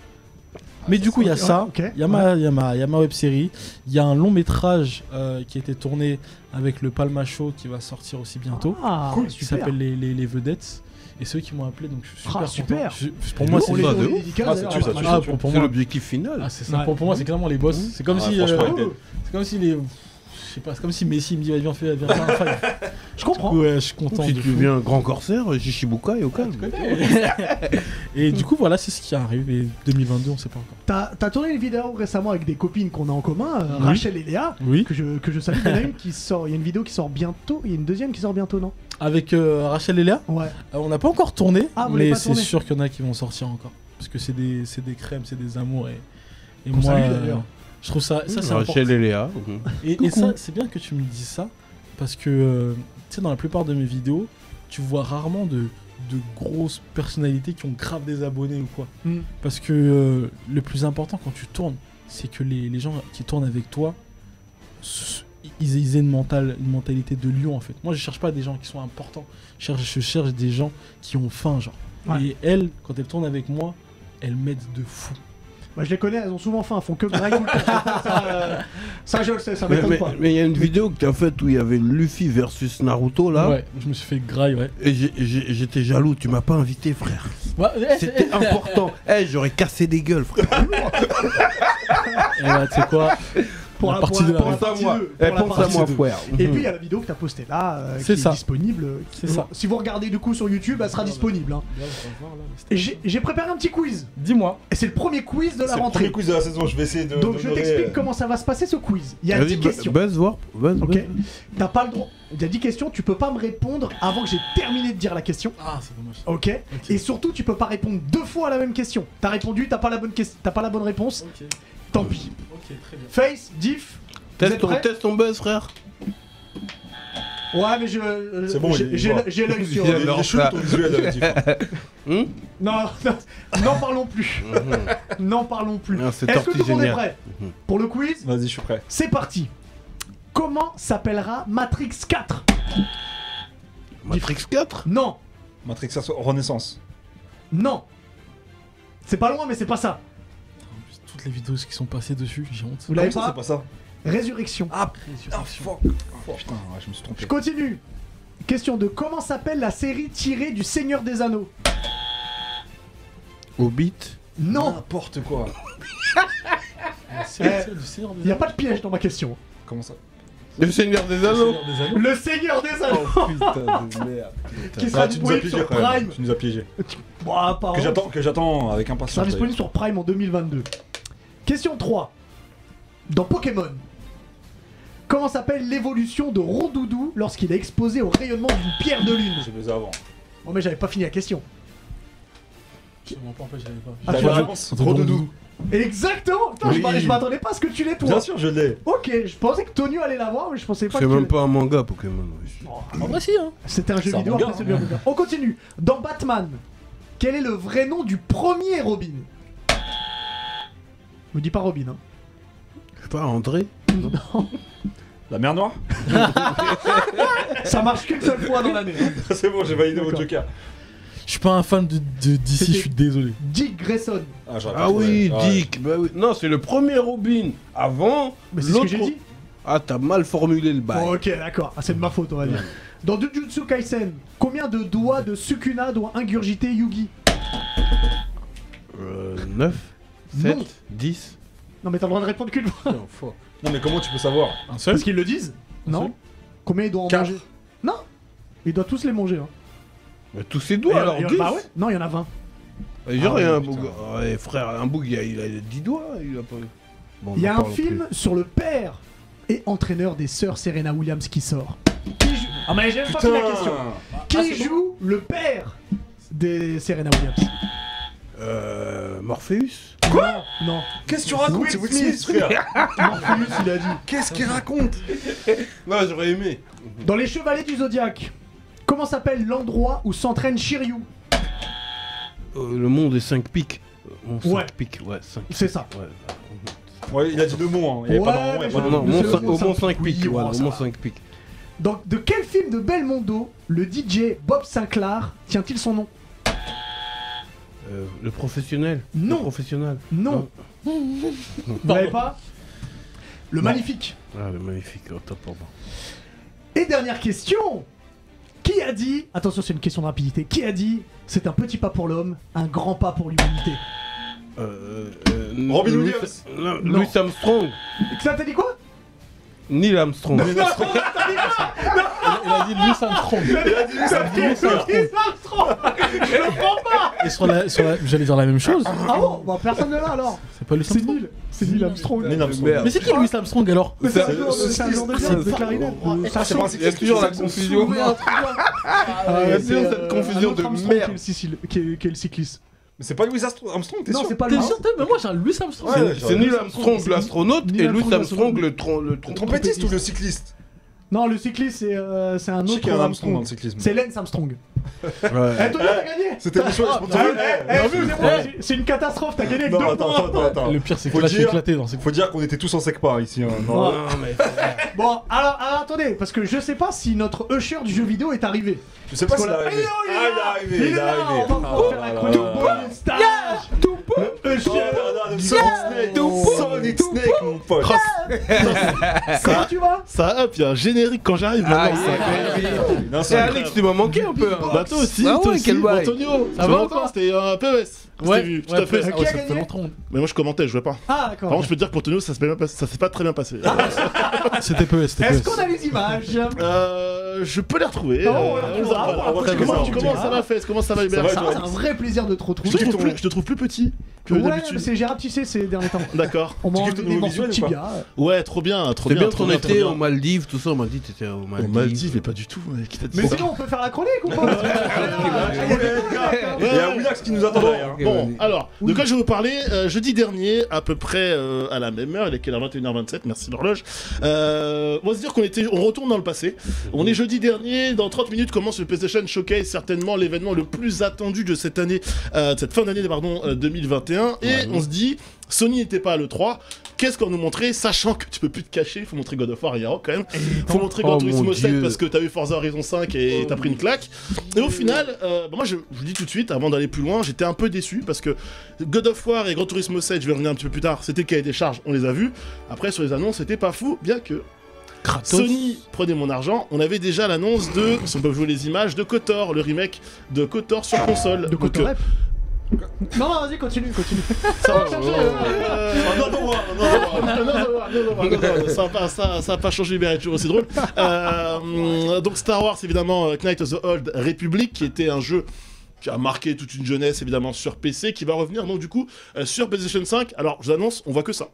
Mais du coup, il y a ça, il y a ma web-série, il y a un long métrage qui a été tourné avec le Palma Show qui va sortir aussi bientôt, qui s'appelle les Vedettes. Et ceux qui m'ont appelé, donc je suis super content. Pour moi, c'est l'objectif final. C'est ça. Pour moi, c'est clairement les boss. C'est comme si les. Je sais pas, c'est comme si Messi me dit viens faire un fight. Je comprends. Ouais, je suis content. Si tu deviens un grand corsaire, Shishibuka et au calme. Et du coup, voilà, c'est ce qui arrive. Et 2022, on sait pas encore. T'as tourné une vidéo récemment avec des copines qu'on a en commun, Rachel et Léa, que je salue. Il y en a une qui sort, il y a une vidéo qui sort bientôt, il y a une deuxième qui sort bientôt, non? Avec Rachel et Léa? Ouais. On n'a pas encore tourné, mais c'est tourné. sûr qu'il y en a qui vont sortir encore. Parce que c'est des crèmes, c'est des amours. Et moi, salue, je trouve ça c'est Rachel et Léa. Et ça, c'est bien que tu me dises ça, parce que tu sais, dans la plupart de mes vidéos, tu vois rarement de grosses personnalités qui ont grave des abonnés ou quoi. Parce que le plus important quand tu tournes, c'est que les gens qui tournent avec toi, ils aient une mentalité de lion en fait. Moi, je cherche pas des gens qui sont importants, je cherche des gens qui ont faim, genre. Ouais. Et elles, quand elles tournent avec moi, elles m'aident de fou. Je les connais, elles ont souvent faim, elles font que grailler tout le temps. Ça, je le sais, ça m'étonne pas. Mais il y a une vidéo que tu as faite où il y avait Luffy versus Naruto là. Ouais, je me suis fait graille, ouais. Et j'étais jaloux, tu m'as pas invité, frère. Ouais, c'était important. J'aurais cassé des gueules, frère. Et bah, tu sais quoi? Pour la partie 2. Pense à moi, frère. Et puis il y a la vidéo que tu as postée là, qui est disponible. C'est ça. Si vous regardez du coup sur YouTube, elle sera disponible. J'ai préparé un petit quiz. Dis-moi. Et c'est le premier quiz de la rentrée. C'est le premier quiz de la saison, je vais essayer de. Donc je t'explique comment ça va se passer ce quiz. Il y a 10 questions. Ok. T'as pas le droit. Il y a 10 questions, tu peux pas me répondre avant que j'ai terminé de dire la question. Ah, c'est dommage. Ok. Et surtout, tu peux pas répondre 2 fois à la même question. T'as répondu, t'as pas la bonne réponse. Tant pis. Ok, très bien. Face, Diff, Teste ton buzz, frère. Ouais, mais C'est bon, j'ai l'œil sur. Il est chaud ton visuel, Non, n'en parlons plus. N'en parlons plus. Non, c'est Est-ce que tout le monde est tortigénial. prêt pour le quiz? Vas-y, je suis prêt. C'est parti. Comment s'appellera Matrix 4? Matrix 4? Non, Matrix Renaissance. non. C'est pas loin, mais c'est pas ça. En plus, toutes les vidéos qui sont passées dessus, j'ai honte. Vous l'avez Comment ça, pas? c'est pas ça? Résurrection. Ah, fuck. Oh, putain, ouais, je me suis trompé. Je continue. Question de comment s'appelle la série tirée du Seigneur des Anneaux? Hobbit? Non, N'importe quoi. il n'y a pas de piège dans ma question. Comment ça? Le Seigneur des Anneaux? Le Seigneur des Anneaux. Oh putain de merde. Qui sera Ah, tu nous as disponible piégé sur quand même. Prime. Tu nous as piégé. Bon, apparemment, Que j'attends avec sera impatience. disponible sur Prime en 2022. Question 3. Dans Pokémon, comment s'appelle l'évolution de Rondoudou lorsqu'il est exposé au rayonnement d'une pierre de lune? J'ai baisé avant. Oh mais j'avais pas fini la question. Sûrement pas, en fait, j'avais pas. Ah, T'as tu la vois, réponse. Rondoudou. Exactement. Putain, Oui. je m'attendais pas à ce que tu l'aies toi. Bien sûr, je l'ai. Ok, je pensais que Tonio allait l'avoir, mais je pensais pas C'est que tu même l'aies. pas un manga Pokémon. Oui. En vrai, si, hein. C'était un jeu C'est un vidéo, manga, après c'est bien hein. manga. On continue. Dans Batman, quel est le vrai nom du premier Robin? Me dis pas Robin, hein. Je sais pas, André? Non. La mer Noire. Ça marche qu'une seule fois dans l'année. hein. C'est bon, j'ai validé mon D'accord. Joker. Je suis pas un fan d'ici, C'était- je suis désolé. Dick Grayson. j'aurais Ah pas trouvé. oui, Ouais. Dick. Bah oui. Non, c'est le premier Robin. Avant, Mais c'est ce que j'ai dit. Ah, t'as mal formulé le bail. Oh, ok, d'accord. Ah, c'est de ma faute, on va dire. Dans Jujutsu Kaisen, combien de doigts de Sukuna doit ingurgiter Yugi? 9, 7, Non. 10. Non, mais t'as le droit de répondre qu'une fois. Non, mais comment tu peux savoir? Un seul? Parce qu'ils le disent. Non. seul Combien il doit en 4. manger? Non. Il doit tous les manger. Hein. Bah, tous ses doigts alors, 10. Bah ouais. Non, il y en a 20. Genre, Ah il y a ouais, un putain. boug. Ouais, frère, un boug, il a 10 doigts. Il a pas. Bon, Il y a n'en un parlons film sur le père et entraîneur des sœurs Serena Williams qui sort. Ah, mais j'ai même pas fait la question. Qui joue le père des Serena Williams? plus. Morpheus. Quoi? Non. Qu'est-ce que tu racontes? C'est Will Smith, frère. Morpheus, il a dit. Qu'est-ce qu'il raconte? Non, j'aurais aimé. Dans les Chevaliers du Zodiaque, comment s'appelle l'endroit où s'entraîne Shiryu? Le monde des 5 pics. Ouais. 5 pics, ouais, 5. C'est ça. Ouais. Ouais, il a dit 2 mots, hein. Il y avait pas Ouais, d'endroit, il y mais avait pas Non, de je- non, c'est le au mot moins 5 5 pics. pics, Voilà, bon, au ça moins va. 5 pics. De quel film de Belmondo le DJ Bob Sinclair tient-il son nom? Le professionnel. Non. Le professionnel. Non. Vous l'avez pas? Le Non. Magnifique. Ah, le magnifique, top pour moi. Et dernière question. Qui a dit, attention c'est une question de rapidité, qui a dit c'est un petit pas pour l'homme, un grand pas pour l'humanité? Robin Louis- Williams. Non, Louis Armstrong. Ça t'a dit quoi? Neil Armstrong. Il a dit Louis Armstrong. Je le prends pas. Et j'allais dire la même chose. Ah bon? Bah personne ne l'a alors. C'est pas Louis C'est Armstrong. nul. C'est Neil Armstrong. Neil Armstrong. Merde. Mais c'est qui Louis Armstrong alors? Mais C'est- c'est un genre de viande de clarinette. Ça c'est pas un Il y a toujours la confusion. Ah, ouais, c'est cette confusion de merde. Qui est le cycliste. Mais c'est pas Louis Armstrong, t'es Non, sûr? c'est pas T'es lui. sûr? Mais moi j'ai un Louis Armstrong. Ouais, C'est Neil Armstrong, c'est l'astronaute, Neil et Louis Armstrong, Armstrong, le Le trompettiste ou le cycliste? Non, le cycliste, c'est un Je sais autre qu'il y a un Armstrong dans Armstrong. le cyclisme. C'est Lance Armstrong. Ouais. Eh, Tony, t'as gagné. C'était des choses. Excusez-moi, c'est une catastrophe, t'as gagné avec Non, 2 attends, points. attends. Le pire c'est que Faut là je suis dire- éclaté dans ces. Faut dire qu'on était tous en secpa ici. Hein. Non. Oh. Non, mais Bon, alors attendez, parce que je sais pas si notre usher du jeu vidéo est arrivé. Je sais pas Parce s'il est qu'on l'a- arrivé. Eh, Il est arrivé, il est là, arrivé. on va pouvoir faire la chronique bonus stage. Le usher. Sonic Snake, mon pote. Comment tu vas? Ça hop, il y a un générique quand j'arrive maintenant. Non, Et c'est Alex, tu m'as manqué un peu. hein. Bah toi aussi, Ah toi ouais, aussi. quel bail. Antonio, Ça ça va va ou quoi? C'était un PES. Ouais, Vu, tout à fait. Qui a ça fait gagné longtemps. Mais moi je commentais, je jouais pas. Ah, Par d'accord. contre, je peux te dire que pour Antonio, ça s'est pas très bien passé. C'était PES, c'était Est-ce PES. qu'on a les images? Je peux les retrouver. Non, on les retrouvera. voilà. On va Comment voir. ça va, Fès? Comment ça va, Hubert? va, Ça toi va, c'est un vrai plaisir de te retrouver. Je te trouve plus petit. que Ouais, d'habitude. j'ai rapetissé ces derniers temps. D'accord. On mange kiffes des nos morceaux de visuels ou tibia. Ouais, trop bien, trop C'est bien. bien trop ton bien, trop été bien. aux Maldives, tout ça, on m'a dit que t'étais aux Maldives. Aux Maldives, mais pas du tout, mec. Qui t'a dit Mais ça sinon, on peut faire la chronique ou pas Il y a Willax qui nous attend derrière. Bon, alors, de quoi je vais vous parler jeudi dernier, à peu près à la même heure, il est quelle heure 21h27, merci l'horloge. On va se dire on retourne dans le passé. On est jeudi dernier, dans 30 minutes commence le PlayStation Showcase, certainement l'événement le plus attendu de cette année, cette fin d'année, pardon, 2021. Et on se dit, Sony n'était pas à l'E3. Qu'est-ce qu'on nous montrait, sachant que tu peux plus te cacher, il faut montrer God of War et Ragnarok quand même. Faut montrer Gran Turismo 7 parce que t'as eu Forza Horizon 5 et t'as pris une claque. Et au final, moi je vous dis tout de suite, avant d'aller plus loin, j'étais un peu déçu parce que God of War et Gran Turismo 7, je vais revenir un petit peu plus tard, c'était le cahier des charges, on les a vus. Après sur les annonces, c'était pas fou, bien que Kratos. Sony prenait mon argent, on avait déjà l'annonce de, si on peut jouer les images, de KOTOR, le remake de KOTOR sur console. De Donc, Kotorep. Non, vas-y, continue. ça va changer. Non, ça va pas changer, mais toujours aussi drôle. Donc Star Wars, évidemment, Knights of the Old Republic, qui était un jeu qui a marqué toute une jeunesse, évidemment, sur PC, qui va revenir, donc du coup, sur PlayStation 5. Alors, je vous annonce, on voit que ça.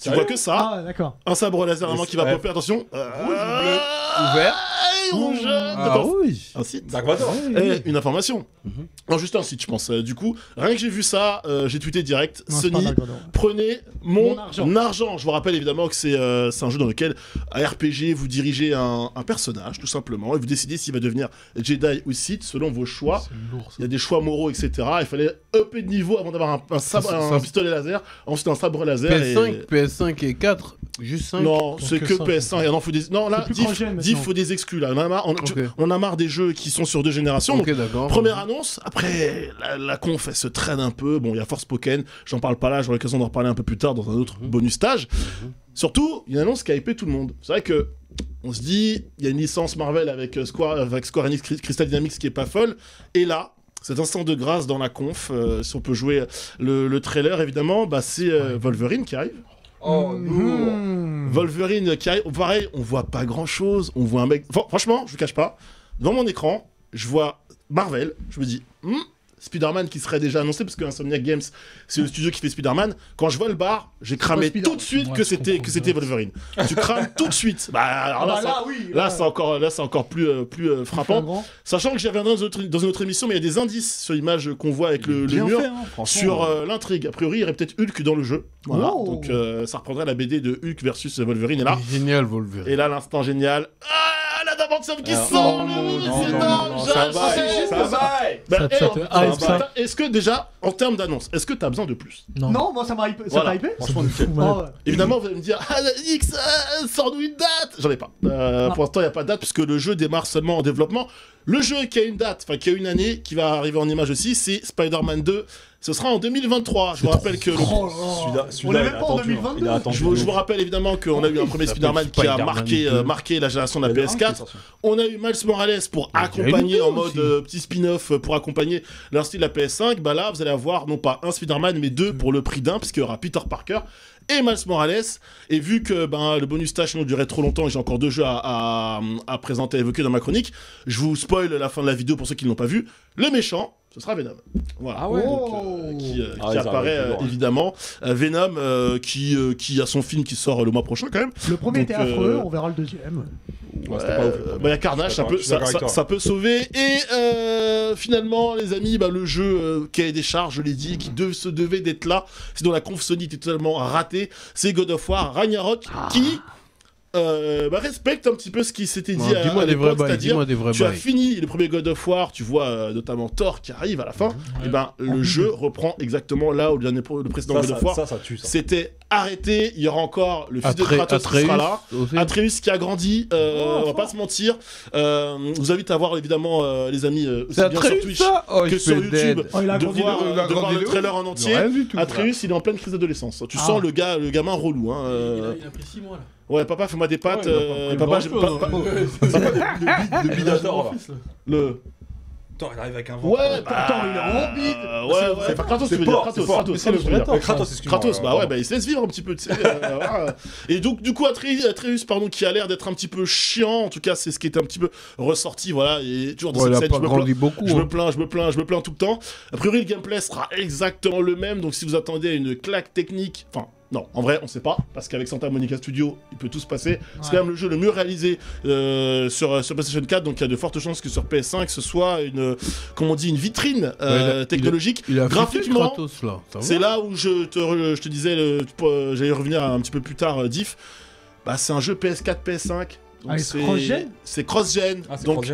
Tu vois que ça. Ah, d'accord. Un sabre laser vraiment qui va popper, attention. Ouvert. Rouge. Ah oui. Un site. Dark Vador. Et une information. Non, juste un site, je pense. Du coup, rien que j'ai vu ça, j'ai tweeté direct. Non, c'est pas Sony, Dark Vador. prenez mon Mon argent. Je vous rappelle évidemment que c'est un jeu dans lequel, à RPG, vous dirigez un personnage, tout simplement, et vous décidez s'il va devenir Jedi ou Sith, selon vos choix. C'est lourd, ça. Il y a des choix moraux, etc. Il fallait upper de niveau avant d'avoir un pistolet laser, ensuite un sabre laser. PS5, PS5 et 4, juste 5. Non, c'est que que PS5. Et non, faut des... non, là, C'est plus cross-gen, Diff, maintenant. faut des exclus. Là. On Ok. en a marre des jeux qui sont sur 2 générations. Ok, Donc, d'accord. première annonce, après la conf elle se traîne un peu, bon il y a Forspoken, j'en parle pas là, j'aurai l'occasion d'en reparler un peu plus tard dans un autre bonus stage. Surtout, il y a une annonce qui a hypé tout le monde. C'est vrai que on se dit, il y a une licence Marvel avec Square Enix Crystal Dynamics qui est pas folle, et là, cet instant de grâce dans la conf, si on peut jouer le trailer évidemment, bah, c'est Wolverine qui arrive. Oh, lourd. Wolverine qui arrive, pareil, on voit pas grand chose, on voit un mec, franchement, je vous cache pas, devant mon écran, je vois Marvel, je me dis, Spider-Man qui serait déjà annoncé, parce que Insomniac Games, c'est le studio qui fait Spider-Man. Quand je vois le bar, j'ai cramé tout de suite que c'était Wolverine. Tu crames tout de suite. Bah, alors là, c'est encore plus frappant. Sachant que j'avais dans une autre émission, mais il y a des indices sur l'image qu'on voit avec le mur sur l'intrigue. A priori, il y aurait peut-être Hulk dans le jeu. Voilà. Oh. Donc, ça reprendrait la BD de Hulk versus Wolverine. Et là, Génial, Wolverine. et là l'instant génial. Ah, la Damantium qui sort. C'est énorme. ça va. Bah, Ça te hype, ça. est-ce que déjà, en termes d'annonce, est-ce que t'as besoin de plus? Non, moi ça m'a hypé. Ça Voilà. t'a hypé Franchement, Ça me nickel. fout mal. Oh, ouais. Évidemment, vous allez me dire, ah, X, sors-nous une date. J'en ai pas. Pour l'instant, il n'y a pas de date puisque le jeu démarre seulement en développement. Le jeu qui a une date, enfin qui a une année, qui va arriver en image aussi, c'est Spider-Man 2. Ce sera en 2023. Je vous rappelle que On est même pas en 2022. je vous rappelle évidemment qu'on a eu un premier Spider-Man qui a marqué la génération de la PS4. On a eu Miles Morales pour accompagner en mode petit spin-off pour accompagner leur style de la PS5. Bah là, vous allez avoir non pas un Spider-Man mais 2 pour le prix d'un, puisqu'il y aura Peter Parker et Miles Morales. Et vu que le bonus stage nous durait trop longtemps et j'ai encore 2 jeux à présenter, à évoquer dans ma chronique, je vous spoil la fin de la vidéo pour ceux qui ne l'ont pas vu. Le méchant, ce sera Venom. Voilà. Ah ouais. Donc, qui ils apparaît arrivent, évidemment. Venom qui a son film qui sort le mois prochain quand même. Le premier Donc, était affreux, on verra le deuxième. Ouais, c'était pas ouf. Il y a Carnage, ça peut sauver. Et finalement, les amis, le jeu qui a des charges, je l'ai dit, qui se devait d'être là, sinon la conf Sony était totalement ratée, c'est God of War Ragnarok qui respecte un petit peu ce qui s'était dit à l'époque, c'est-à-dire tu as fini le premier God of War, tu vois notamment Thor qui arrive à la fin, et le jeu reprend exactement là où le précédent God of War ça tue, ça. c'était arrêté. Il y aura encore le fils de Kratos qui sera là, Atreus qui a grandi, on va pas se mentir. Je vous invite à voir évidemment les amis aussi bien sur Twitch que sur YouTube de voir le trailer en entier. Atreus il est en pleine crise d'adolescence, tu sens le gamin relou hein. Il a pris 6 mois là. Ouais, papa, fais-moi des pâtes. Ouais, Papa, le bidator là. Thor, il arrive avec un vent. Ouais, Thor, il est en bide. Ouais, enfin, Kratos, tu veux dire Kratos, Kratos, bah ouais, bah il se laisse vivre un petit peu, tu sais. Voilà. Et donc, du coup, Atreus, pardon, qui a l'air d'être un petit peu chiant, en tout cas, c'est ce qui était un petit peu ressorti, voilà, et toujours dans cette scène, je me plains tout le temps. A priori, le gameplay sera exactement le même, donc si vous attendez à une claque technique, enfin, non, en vrai, on sait pas, parce qu'avec Santa Monica Studio, il peut tout se passer. C'est quand même le jeu le mieux réalisé sur PlayStation 4, donc il y a de fortes chances que sur PS5, ce soit une vitrine technologique. Il a graphiquement, Kratos, là. c'est là où je te disais, j'allais revenir un petit peu plus tard, Diff. Bah, c'est un jeu PS4, PS5. Donc c'est cross-gen. Donc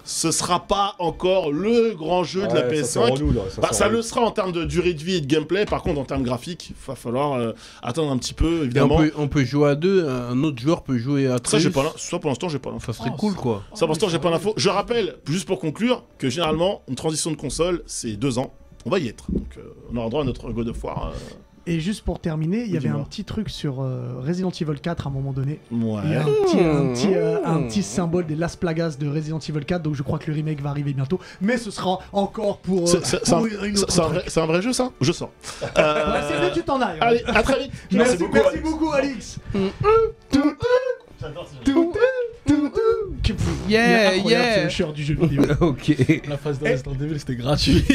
ce sera pas encore le grand jeu de la PS5. Ça le sera en termes de durée de vie et de gameplay. Par contre, en termes graphiques, il va falloir attendre un petit peu, évidemment. On peut jouer à deux, un autre joueur peut jouer à 13. Ça, pour l'instant, j'ai pas l'info. Ça serait cool, quoi. Ça, pour l'instant, j'ai pas l'info. Je rappelle, juste pour conclure, que généralement, une transition de console, c'est 2 ans. On va y être. Donc, on aura droit à notre God of War. Et juste pour terminer, il y avait un petit truc sur Resident Evil 4 à un moment donné. Ouais. Il y a un petit symbole des Las Plagas de Resident Evil 4, donc je crois que le remake va arriver bientôt. Mais ce sera encore pour une autre. C'est un vrai jeu, ça? Je sors. C'est mieux que tu t'en ailles. Allez, à très vite. Merci beaucoup, Alix. C'est le shirt du jeu vidéo. Ok. La phase de Resident Evil, c'était gratuit.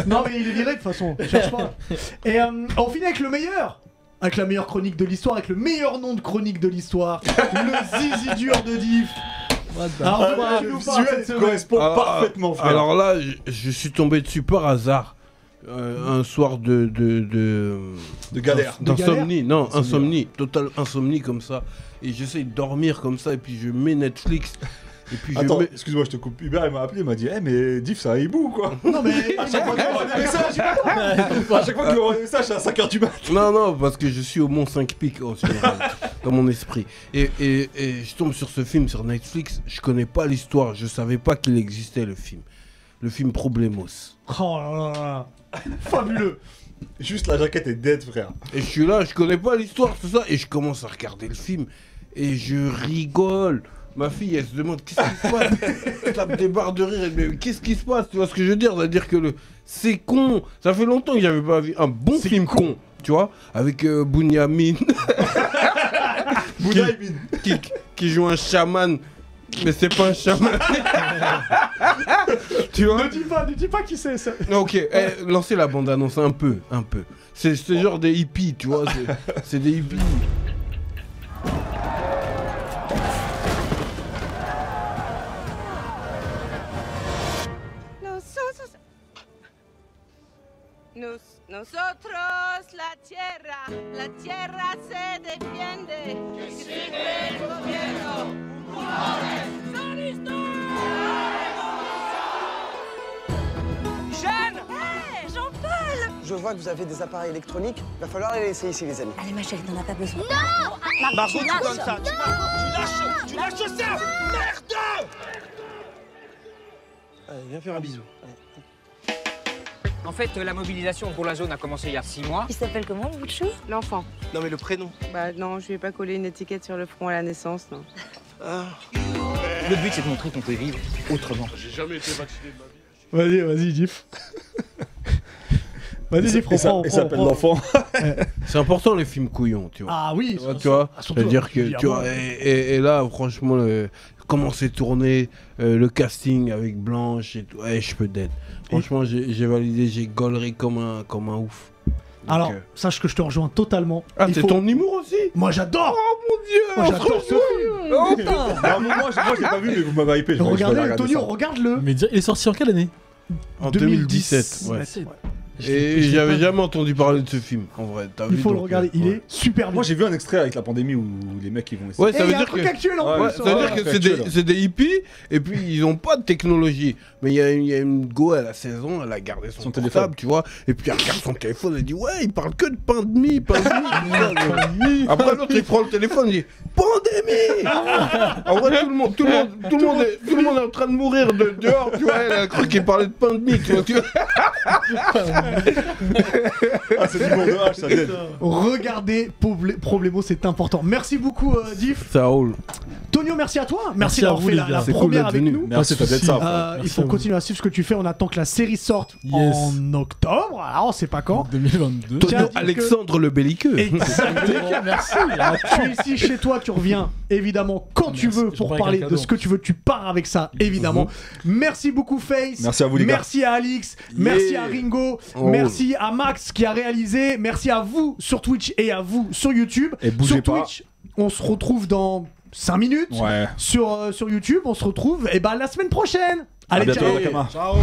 Non, mais il est viré de toute façon. Cherche pas. Et on finit avec le meilleur. Avec la meilleure chronique de l'histoire, avec le meilleur nom de chronique de l'histoire, le zizi dur de Diff. Alors, le visuel correspond parfaitement, frère. Alors là, je suis tombé dessus par hasard. Un soir de galère. D'insomnie. Non, insomnie. Total insomnie comme ça. Et j'essaie de dormir comme ça. Et puis je mets Netflix. Et puis attends, excuse-moi, je te coupe. Hubert, il m'a appelé, il m'a dit mais Diff, c'est un hibou, quoi. Non, mais à chaque fois qu'il m'envoie des messages, c'est à 5h du mat. Non, parce que je suis au Mont 5 Pics dans mon esprit. Et je tombe sur ce film sur Netflix. Je connais pas l'histoire. Je savais pas qu'il existait le film. Le film Problemos. Oh là là. Fabuleux. Juste la jaquette est dead, frère. Et je suis là, je connais pas l'histoire, tout ça, et je commence à regarder le film, et je rigole. Ma fille, elle se demande qu'est-ce qui se passe. Elle tape des barres de rire, elle me dit qu'est-ce qui se passe, tu vois ce que je veux dire? C'est-à-dire que c'est con. Ça fait longtemps que j'avais pas vu un bon film con, tu vois, avec Bunyamin. qui joue un chaman. Mais c'est pas un chaman. Tu vois? Ne dis pas qui c'est ça. Ok, lancez la bande-annonce un peu. C'est genre des hippies, tu vois. C'est des hippies. Nosotros la tierra se defiende. Que sigue el gobierno. Jeanne! Hey, Jean-Paul! Je vois que vous avez des appareils électroniques. Il va falloir les laisser ici, les amis. Allez, ma chérie, t'en as pas besoin. Non! Margot, tu donnes ça! Tu lâches ça! Merde! Allez, viens faire un bisou. Allez. En fait, la mobilisation pour la zone a commencé il y a 6 mois. Il s'appelle comment, le bout de chou? L'enfant. Non, mais le prénom. Bah non, je lui ai pas collé une étiquette sur le front à la naissance, non. Ah. Le but, c'est de montrer qu'on peut vivre autrement. J'ai jamais été vacciné de ma vie. Vas-y, Diff. Vas-y, Diff, reprends. Il s'appelle l'enfant. C'est important, les films couillons, tu vois. Ah oui, tu vois. C'est-à-dire que, tu vois, et là, franchement, comment c'est tourné, le casting avec Blanche et tout, je peux d'être. Franchement, j'ai validé, j'ai gaulerie comme un ouf. Alors, sache que je te rejoins totalement. Ah, c'est ton humour aussi? Moi, j'adore. Oh mon dieu. Moi, j'adore ce film. Oh putain. Moi, je l'ai pas vu, mais vous m'avez hypé. Regardez, Antonio, regarde-le. Mais il est sorti en quelle année? En 2017. Ouais. Et j'avais jamais entendu parler de ce film, en vrai. Il faut le regarder, il est super bien. Moi j'ai vu un extrait avec la pandémie où les mecs ils vont essayer. Ouais, ça veut dire que actuel en plus. Ça veut dire que c'est des hippies et puis ils ont pas de technologie. Mais il y a une go, elle a 16 ans, elle a gardé son téléphone, tu vois. Et puis elle regarde son téléphone, elle dit ouais, il parle que de pain de mie, pain de mie. Après l'autre il prend le téléphone, il dit pandémie. En vrai tout le monde est en train de mourir dehors, tu vois. Elle a cru qu'il parlait de pain de mie, tu vois. Ah, c'est du bon de H, ça dead. Regardez Problemo, c'est important. Merci beaucoup, Diff. Ça roule. Tonio, merci à toi. Merci à d'avoir vous, fait les la gars. C'est première cool avec d'être nous. venu. Merci, t'as d'être ça. Il Merci faut à vous. continuer à suivre ce que tu fais. On attend que la série sorte Yes. en octobre. Alors, on sait pas quand. 2022. Tiens, Tonio dis que- Alexandre le belliqueux. Exactement. Merci. Tu es ici chez toi, tu reviens évidemment quand tu Merci, veux je pour prends avec parler un de cadeau. ce que tu veux. Tu pars avec ça évidemment. Merci beaucoup Face. Merci à vous, les gars. Merci à Alix. Merci à Ringo. Oh. Merci à Max qui a réalisé. Merci à vous sur Twitch et à vous sur YouTube. Et bougez sur pas. Twitch, on se retrouve dans 5 minutes. Ouais. Sur YouTube, on se retrouve et la semaine prochaine. À Allez, bientôt, ciao. Nakama. Ciao.